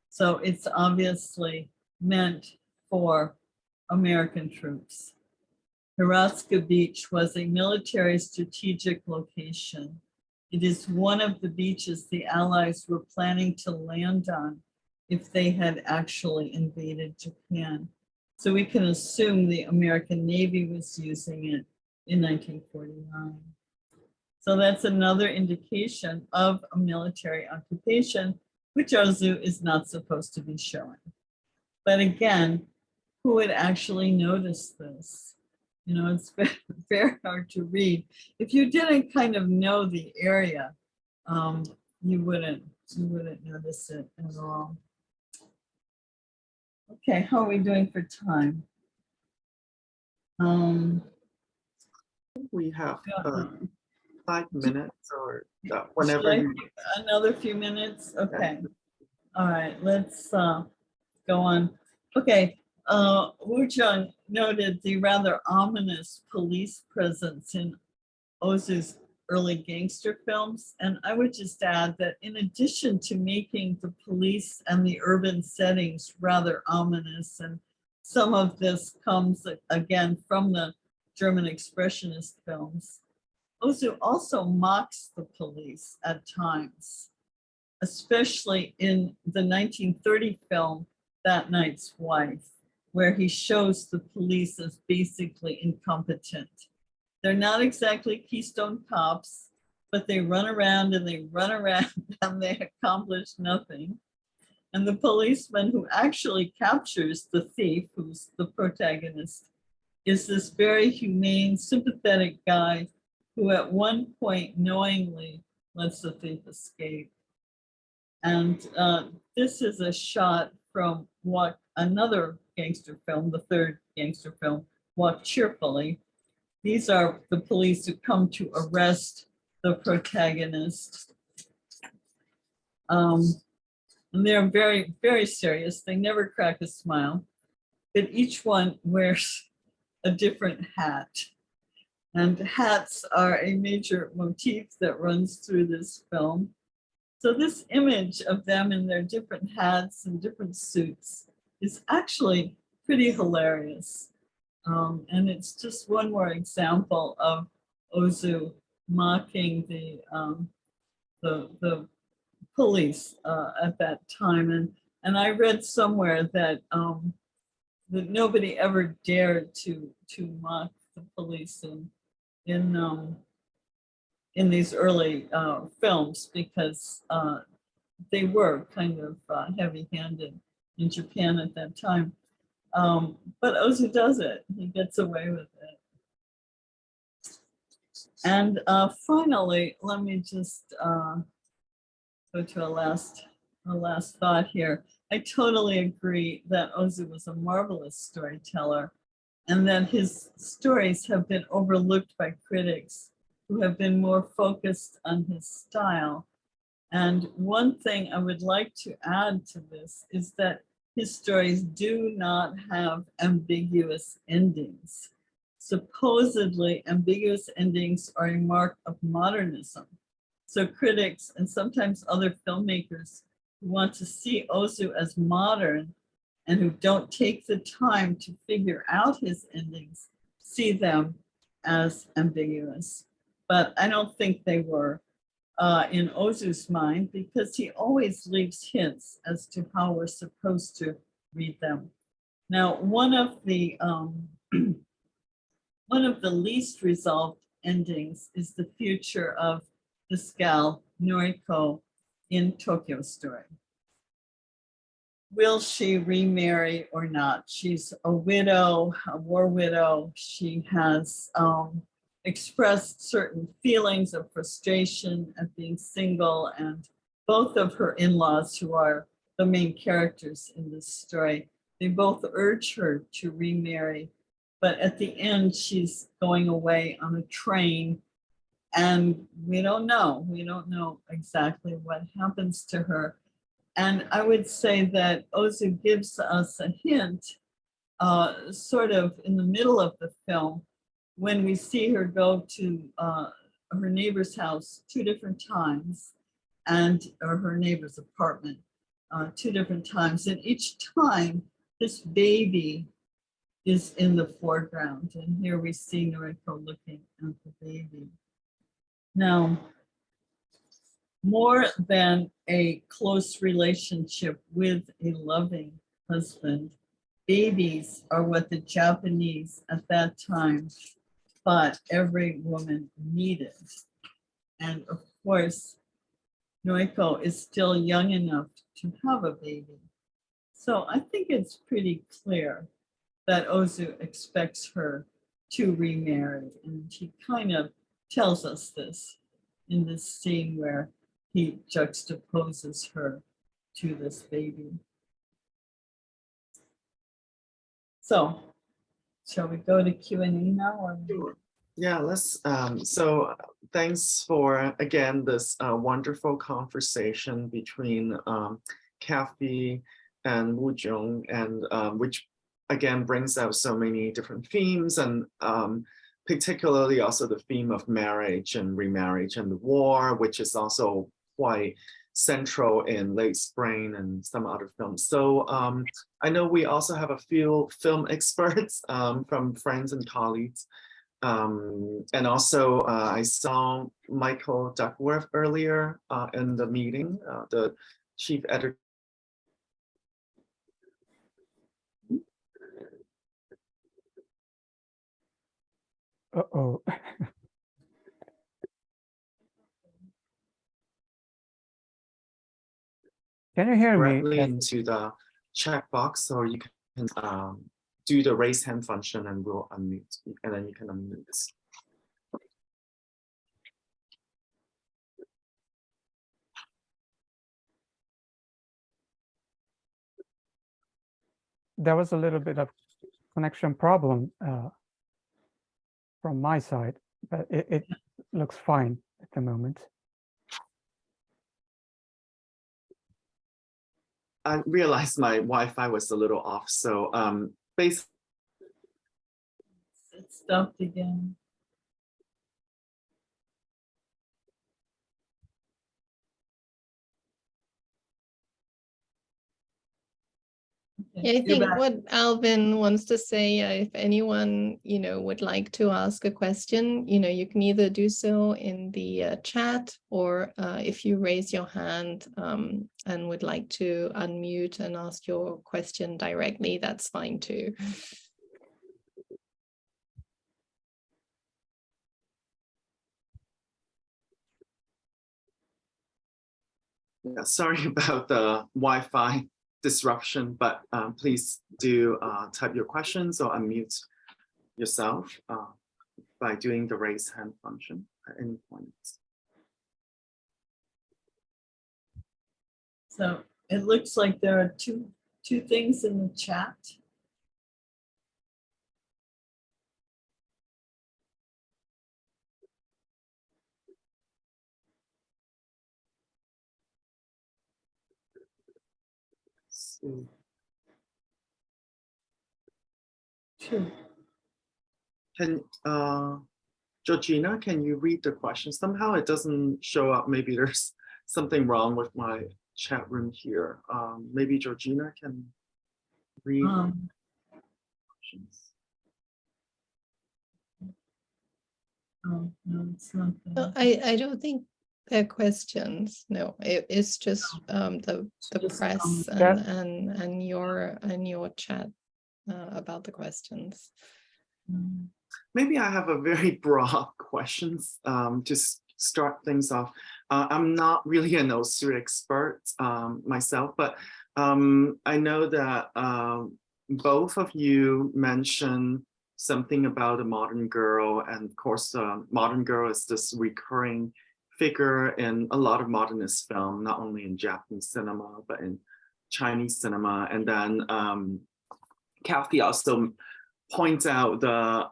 S2: So it's obviously meant for American troops. Hiratsuka Beach was a military strategic location. It is one of the beaches the Allies were planning to land on if they had actually invaded Japan. So we can assume the American Navy was using it in 1949. So that's another indication of a military occupation, which Ozu is not supposed to be showing. But again, who would actually notice this? You know, it's very, very hard to read. If you didn't kind of know the area, you wouldn't notice it at all. Okay, how are we doing for time?
S1: We have 5 minutes or whenever
S2: Should I
S1: you.
S2: take another few minutes? Okay. All right, let's go on. Okay, Woojeong noted the rather ominous police presence in Ozu's early gangster films. And I would just add that in addition to making the police and the urban settings rather ominous, and some of this comes again from the German expressionist films, Ozu also mocks the police at times, especially in the 1930 film, That Night's Wife, where he shows the police as basically incompetent. They're not exactly Keystone Cops, but they run around and they run around and they accomplish nothing. And the policeman who actually captures the thief, who's the protagonist, is this very humane, sympathetic guy who at one point knowingly lets the thief escape. And this is a shot from another gangster film, the third gangster film, Walk Cheerfully. These are the police who come to arrest the protagonist. And they're very, very serious. They never crack a smile, but each one wears a different hat. And hats are a major motif that runs through this film. So this image of them in their different hats and different suits is actually pretty hilarious. And it's just one more example of Ozu mocking the police at that time. And I read somewhere that that nobody ever dared to mock the police in these early films because they were kind of heavy-handed in Japan at that time. But Ozu does it. He gets away with it. And finally, let me just go to a last thought here. I totally agree that Ozu was a marvelous storyteller and that his stories have been overlooked by critics who have been more focused on his style. And one thing I would like to add to this is that his stories do not have ambiguous endings. Supposedly, ambiguous endings are a mark of modernism. So critics and sometimes other filmmakers who want to see Ozu as modern and who don't take the time to figure out his endings see them as ambiguous. But I don't think they were in Ozu's mind, because he always leaves hints as to how we're supposed to read them. Now, one of the least resolved endings is the future of this gal, Noriko, in Tokyo Story. Will she remarry or not? She's a widow, a war widow. She has expressed certain feelings of frustration at being single, and both of her in-laws, who are the main characters in this story, they both urge her to remarry, but at the end she's going away on a train, and we don't know exactly what happens to her. And I would say that Ozu gives us a hint sort of in the middle of the film, when we see her go to her neighbor's house 2 different times, or her neighbor's apartment 2 different times. And each time this baby is in the foreground. And here we see Noriko looking at the baby. Now, more than a close relationship with a loving husband, babies are what the Japanese at that time thought every woman needed. And of course, Noriko is still young enough to have a baby. So I think it's pretty clear that Ozu expects her to remarry. And he kind of tells us this in this scene where he juxtaposes her to this baby. So, shall we go to Q&A now? Or?
S1: Sure. Yeah, let's. So thanks for, again, this wonderful conversation between Kathe and Woojeong, and which again brings out so many different themes, and particularly also the theme of marriage and remarriage and the war, which is also quite central in Late Spring and some other films. So I know we also have a few film experts from friends and colleagues. And also I saw Michael Duckworth earlier in the meeting, the chief editor.
S3: Uh-oh. Can you hear me?
S1: Directly into the chat box, or you can do the raise hand function and we'll unmute, and then you can unmute.
S3: There was a little bit of connection problem from my side, but it looks fine at the moment.
S1: I realized my Wi-Fi was a little off, so basically.
S2: It stopped again.
S4: Yeah, I think what Alvin wants to say, if anyone, would like to ask a question, you can either do so in the chat, or if you raise your hand and would like to unmute and ask your question directly, that's fine too.
S1: Yeah, sorry about the Wi-Fi disruption, but please do type your questions or unmute yourself by doing the raise hand function at any point.
S2: So it looks like there are two things in the chat.
S1: So,
S2: Sure.
S1: can Georgina, can you read the question? Somehow it doesn't show up. Maybe there's something wrong with my chat room here. Maybe Georgina can read questions.
S2: Oh, no, it's not
S4: No,
S2: there.
S4: I don't think they're questions. No, it's just the
S2: Just
S4: press
S3: comments.
S4: and your chat about the questions.
S1: Maybe I have a very broad questions to start things off. I'm not really an OSU expert myself, but I know that both of you mentioned something about a modern girl, and of course, modern girl is this recurring figure in a lot of modernist film, not only in Japanese cinema, but in Chinese cinema. And then Kathe also points out the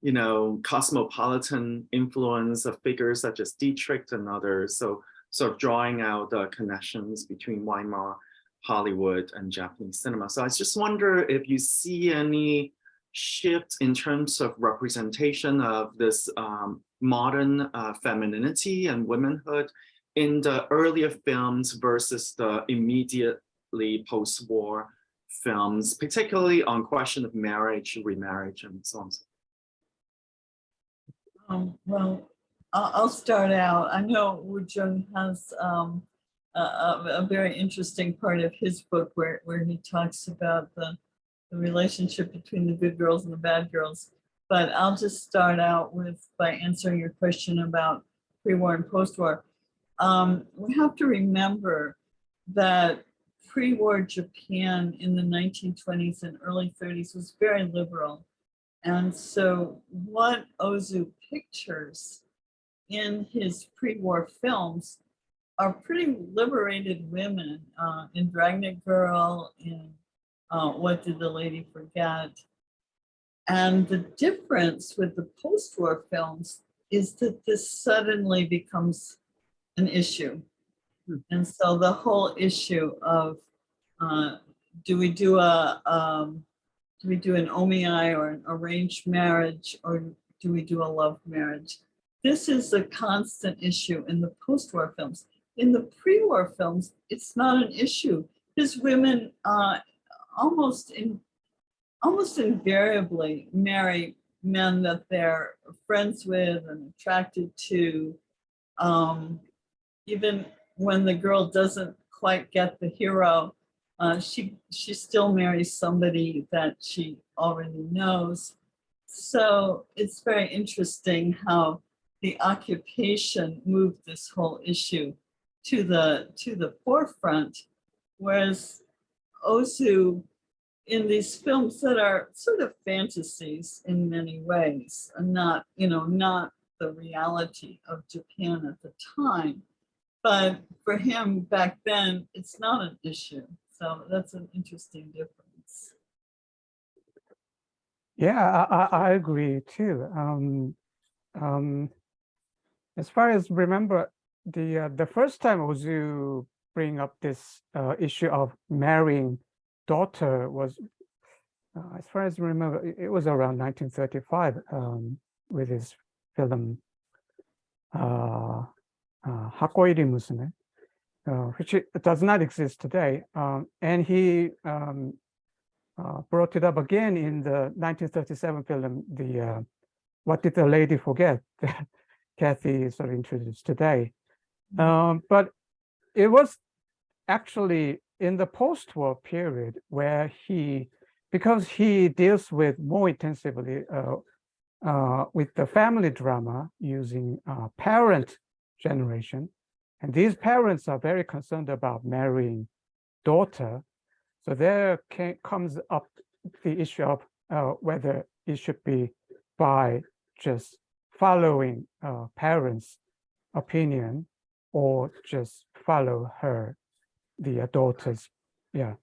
S1: you know, cosmopolitan influence of figures such as Dietrich and others. So sort of drawing out the connections between Weimar, Hollywood, and Japanese cinema. So I just wonder if you see any shift in terms of representation of this modern femininity and womanhood in the earlier films versus the immediately post-war films, particularly on question of marriage, remarriage, and so on.
S2: Well, I'll start out. I know Woojeong has a very interesting part of his book where he talks about the relationship between the good girls and the bad girls. But I'll just start out by answering your question about pre-war and post-war. We have to remember that pre-war Japan in the 1920s and early 30s was very liberal. And so what Ozu pictures in his pre-war films are pretty liberated women, in Dragnet Girl, in What Did the Lady Forget? And the difference with the post-war films is that this suddenly becomes an issue. And so the whole issue of do we do an omiai or an arranged marriage, or do we do a love marriage? This is a constant issue in the post-war films. In the pre-war films, it's not an issue. Because women almost invariably marry men that they're friends with and attracted to. Even when the girl doesn't quite get the hero, she still marries somebody that she already knows. So it's very interesting how the occupation moved this whole issue to the forefront, whereas Ozu, in these films that are sort of fantasies in many ways, and not the reality of Japan at the time. But for him back then, it's not an issue. So that's an interesting difference.
S3: Yeah, I agree too. As far as remember, the first time Ozu bring up this issue of marrying daughter was, as far as I remember, it was around 1935 with his film Hakoiri Musume, which does not exist today. And he brought it up again in the 1937 film, What Did the Lady Forget? That Kathe sort of introduced today. But it was actually in the post-war period where because he deals with more intensively with the family drama using parent generation And these parents are very concerned about marrying daughter. So there comes up the issue of whether it should be by just following parents' opinion or just follow the daughter's the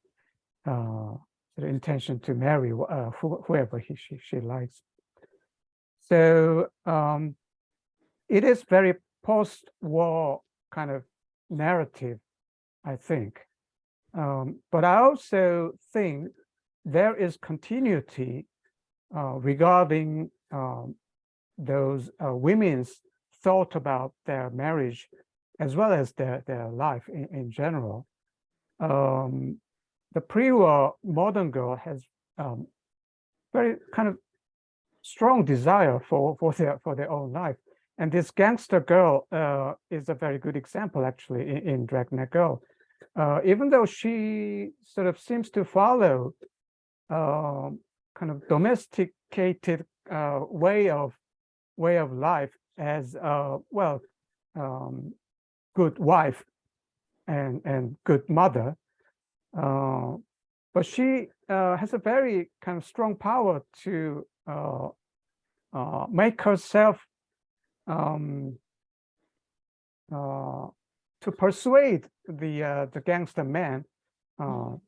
S3: intention to marry whoever she likes. So it is very post-war kind of narrative, I think. But I also think there is continuity regarding those women's thought about their marriage as well as their life in general. The pre-war modern girl has very kind of strong desire for their own life. And this gangster girl is a very good example, actually, in Dragnet Girl. Even though she sort of seems to follow kind of domesticated way of life as good wife and good mother, but she has a very kind of strong power to make herself to persuade the gangster man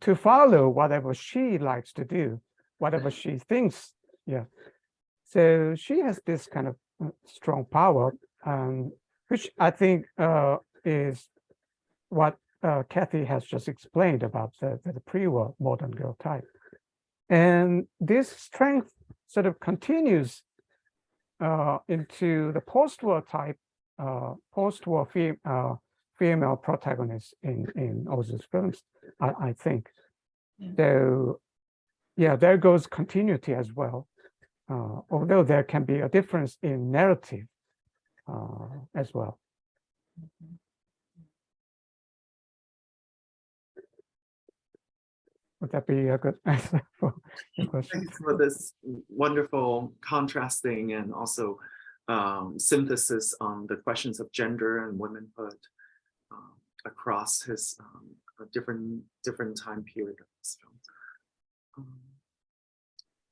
S3: to follow whatever she likes to do, whatever she thinks. Yeah. So she has this kind of strong power, which I think is what Kathe has just explained about the pre-war modern girl type. And this strength sort of continues into the post-war type, post-war female protagonists in Ozu's films, I think. So yeah, there goes continuity as well, although there can be a difference in narrative as well. Would that be a good answer for your question?
S1: Thanks for this wonderful contrasting and also synthesis on the questions of gender and womanhood across his different time period of his film.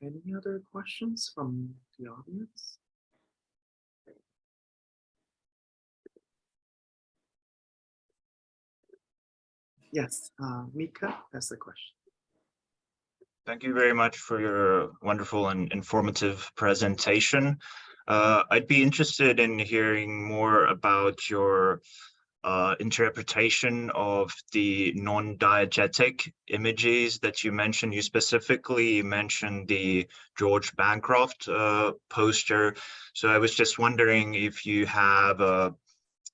S1: Any other questions from the audience? Yes, Mika has a question.
S5: Thank you very much for your wonderful and informative presentation. I'd be interested in hearing more about your interpretation of the non-diegetic images that you mentioned. You specifically mentioned the George Bancroft poster. So I was just wondering if you have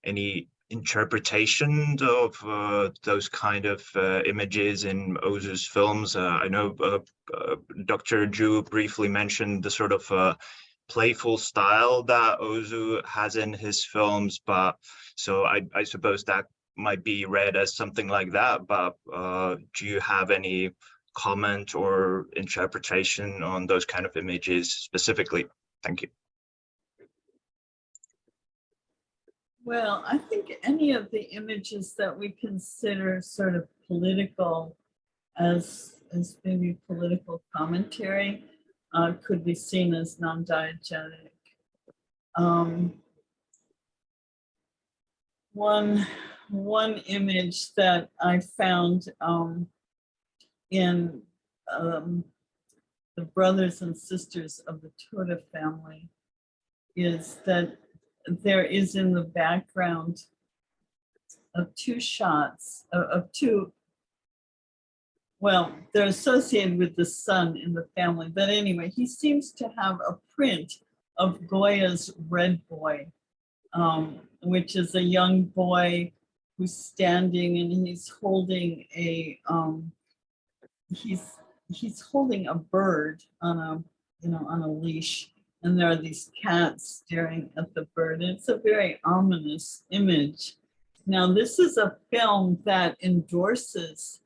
S5: any interpretation of those kind of images in Ozu's films. I know Dr. Joo briefly mentioned the sort of playful style that Ozu has in his films, but so I suppose that might be read as something like that, but do you have any comment or interpretation on those kind of images specifically? Thank you.
S2: Well, I think any of the images that we consider sort of political as maybe political commentary could be seen as non-diegetic. One image that I found in the brothers and sisters of the Toda family is that there is in the background of two shots of two, well, they're associated with the son in the family, but anyway, he seems to have a print of Goya's Red Boy, which is a young boy who's standing and he's holding a he's holding a bird on a leash. And there are these cats staring at the bird. It's a very ominous image. Now, this is a film that endorses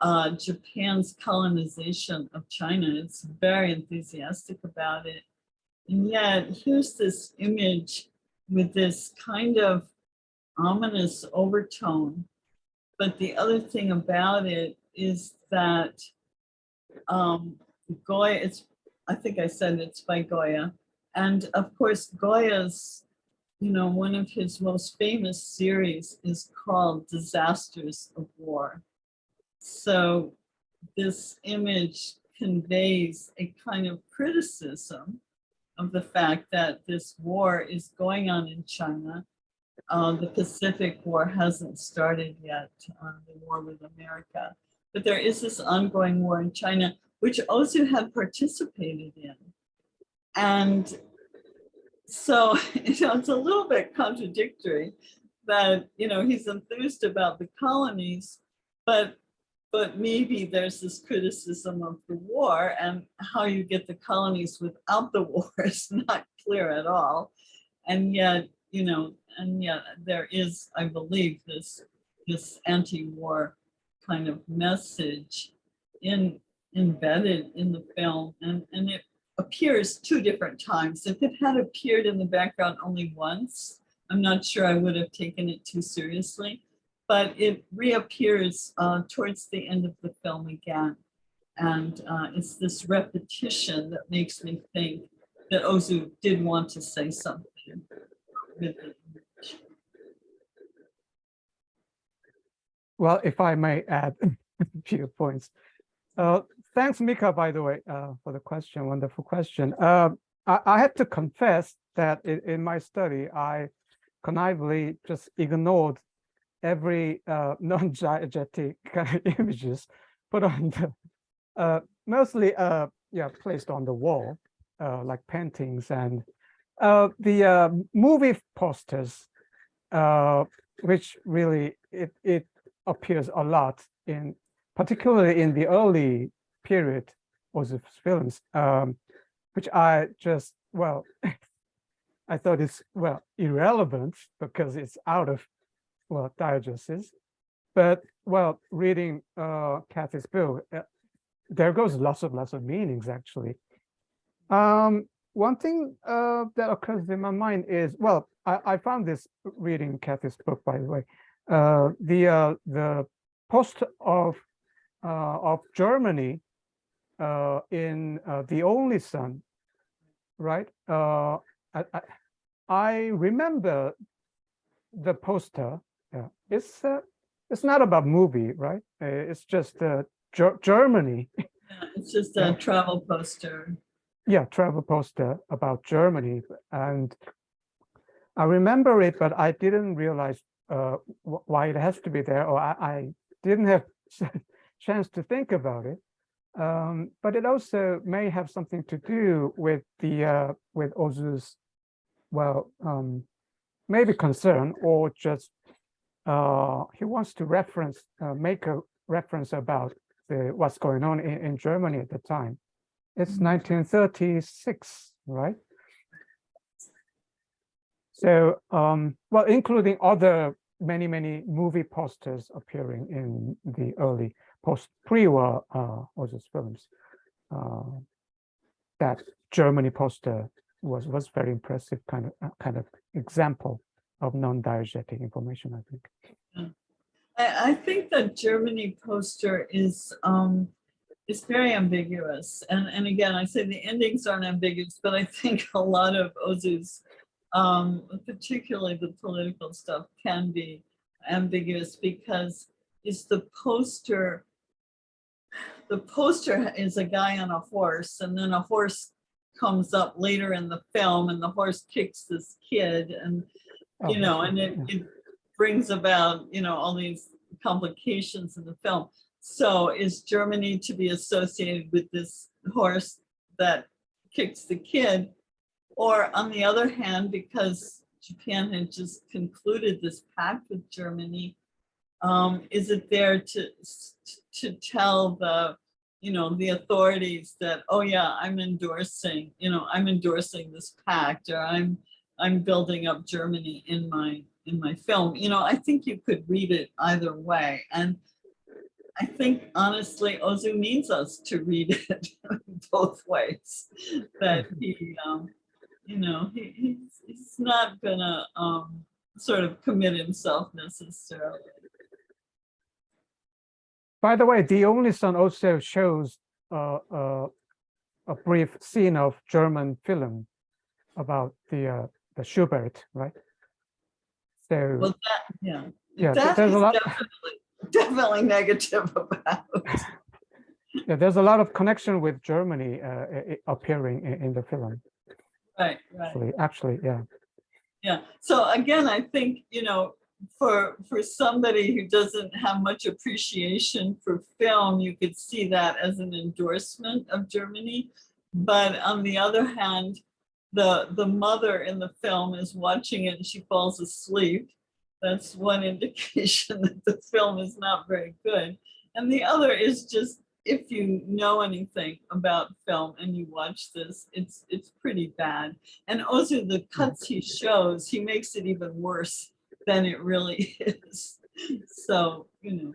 S2: Japan's colonization of China. It's very enthusiastic about it. And yet, here's this image with this kind of ominous overtone. But the other thing about it is that Goya, I think I said it's by Goya. And of course, Goya's, one of his most famous series is called Disasters of War. So this image conveys a kind of criticism of the fact that this war is going on in China. The Pacific War hasn't started yet, the war with America. But there is this ongoing war in China, which Ozu had participated in. And so, it's a little bit contradictory that, he's enthused about the colonies, but maybe there's this criticism of the war, and how you get the colonies without the war is not clear at all. And yet, there is, I believe, this anti-war kind of message embedded in the film, and it appears 2 different times. If it had appeared in the background only once, I'm not sure I would have taken it too seriously, but it reappears towards the end of the film again. And it's this repetition that makes me think that Ozu did want to say something with the image.
S3: Well, if I may add a few points. Thanks, Mika, by the way, for the question. Wonderful question. I have to confess that in my study, I connively just ignored every non-diegetic kind of images put on the, mostly placed on the wall, like paintings and the movie posters, which really it appears a lot in, particularly in the early period of the films, which I just, I thought it's, irrelevant because it's out of, diegesis. But, reading Kathe's book, there goes lots of meanings, actually. One thing that occurs in my mind is, I found this reading Kathe's book, by the way, the poster of Germany in The Only Son, right? I remember the poster. It's not about movie, right? It's just Germany.
S2: Yeah, it's just a travel poster.
S3: Yeah, travel poster about Germany, and I remember it, but I didn't realize why it has to be there, or I didn't have chance to think about it. But it also may have something to do with the with Ozu's, maybe concern, or just he wants to make a reference about what's going on in Germany at the time. It's 1936, right? So, including other many movie posters appearing in the early pre-war Ozu's films. That Germany poster was very impressive kind of example of non-diegetic information, I think.
S2: I think that Germany poster is very ambiguous, and again, I say the endings aren't ambiguous, but I think a lot of Ozu's, particularly the political stuff, can be ambiguous, because is the poster is a guy on a horse, and then a horse comes up later in the film, and the horse kicks this kid, and and it brings about all these complications in the film. So is Germany to be associated with this horse that kicks the kid? Or on the other hand, because Japan had just concluded this pact with Germany, is it there to tell the the authorities that, oh yeah, I'm endorsing this pact, or I'm building up Germany in my film? I think you could read it either way, and I think honestly Ozu needs us to read it both ways. That he's not gonna sort of commit himself necessarily.
S3: By the way, The Only Son also shows a brief scene of German film about the Schubert, right? So
S2: Well, that, yeah.
S3: yeah,
S2: That
S3: there's
S2: is
S3: a lot.
S2: definitely negative about.
S3: Yeah, there's a lot of connection with Germany appearing in the film.
S2: Right.
S3: Actually, yeah.
S2: Yeah. So again, I think, you know, for somebody who doesn't have much appreciation for film, you could see that as an endorsement of Germany. But on the other hand, the mother in the film is watching it and she falls asleep. That's one indication that the film is not very good. And the other is just, if you know anything about film and you watch this, it's pretty bad. And also the cuts he shows, he makes it even worse than it really is. So, you know,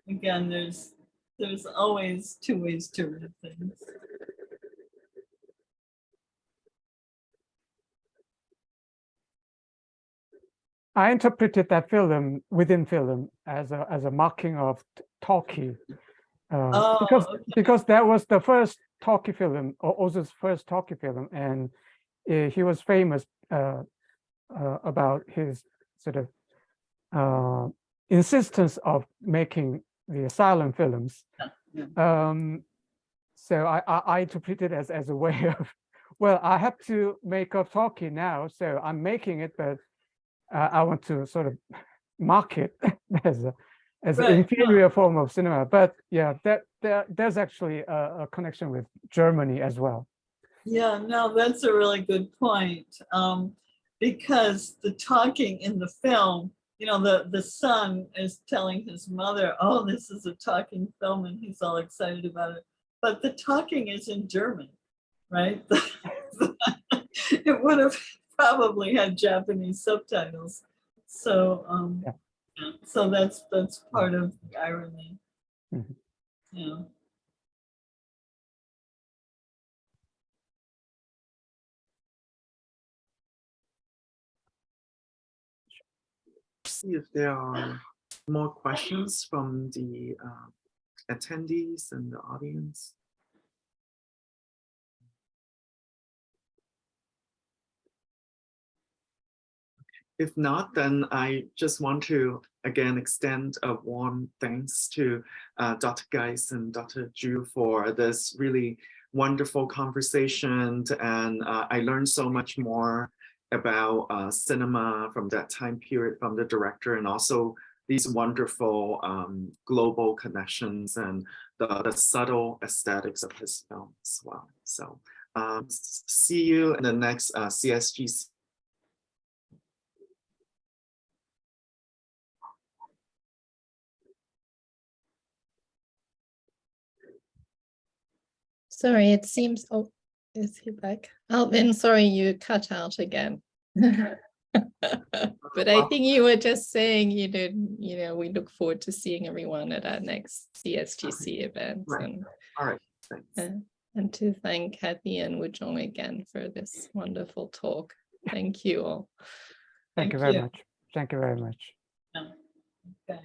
S2: again, there's always two ways to read things.
S3: I interpreted that film within film as a mocking of talkie, because that was the first talkie film, or Ozu's first talkie film, and he was famous about his sort of insistence of making the asylum films. So I interpret it as a way of, well, I have to make a talkie now, so I'm making it, but I want to sort of mock it as an inferior form of cinema. But yeah, there's actually a connection with Germany as well.
S2: Yeah, no, that's a really good point. Because the talking in the film, you know, the son is telling his mother, oh, this is a talking film, and he's all excited about it. But the talking is in German, right? It would have probably had Japanese subtitles. So so that's part of the irony.
S3: Mm-hmm.
S2: Yeah.
S1: See if there are more questions from the attendees and the audience. If not, then I just want to again extend a warm thanks to Dr. Geist and Dr. Joo for this really wonderful conversation. And I learned so much more about cinema from that time period from the director, and also these wonderful global connections and the subtle aesthetics of his film as well. So see you in the next CSGC.
S4: Sorry, it seems, oh, is he back? Alvin, sorry, you cut out again. But I think you were just saying, you know, we look forward to seeing everyone at our next CSGC event.
S1: Right.
S4: And,
S1: all right, thanks.
S4: And to thank Kathe and Woojeong again for this wonderful talk. Thank you all.
S3: Thank you very much. Thank you very much.
S2: Okay.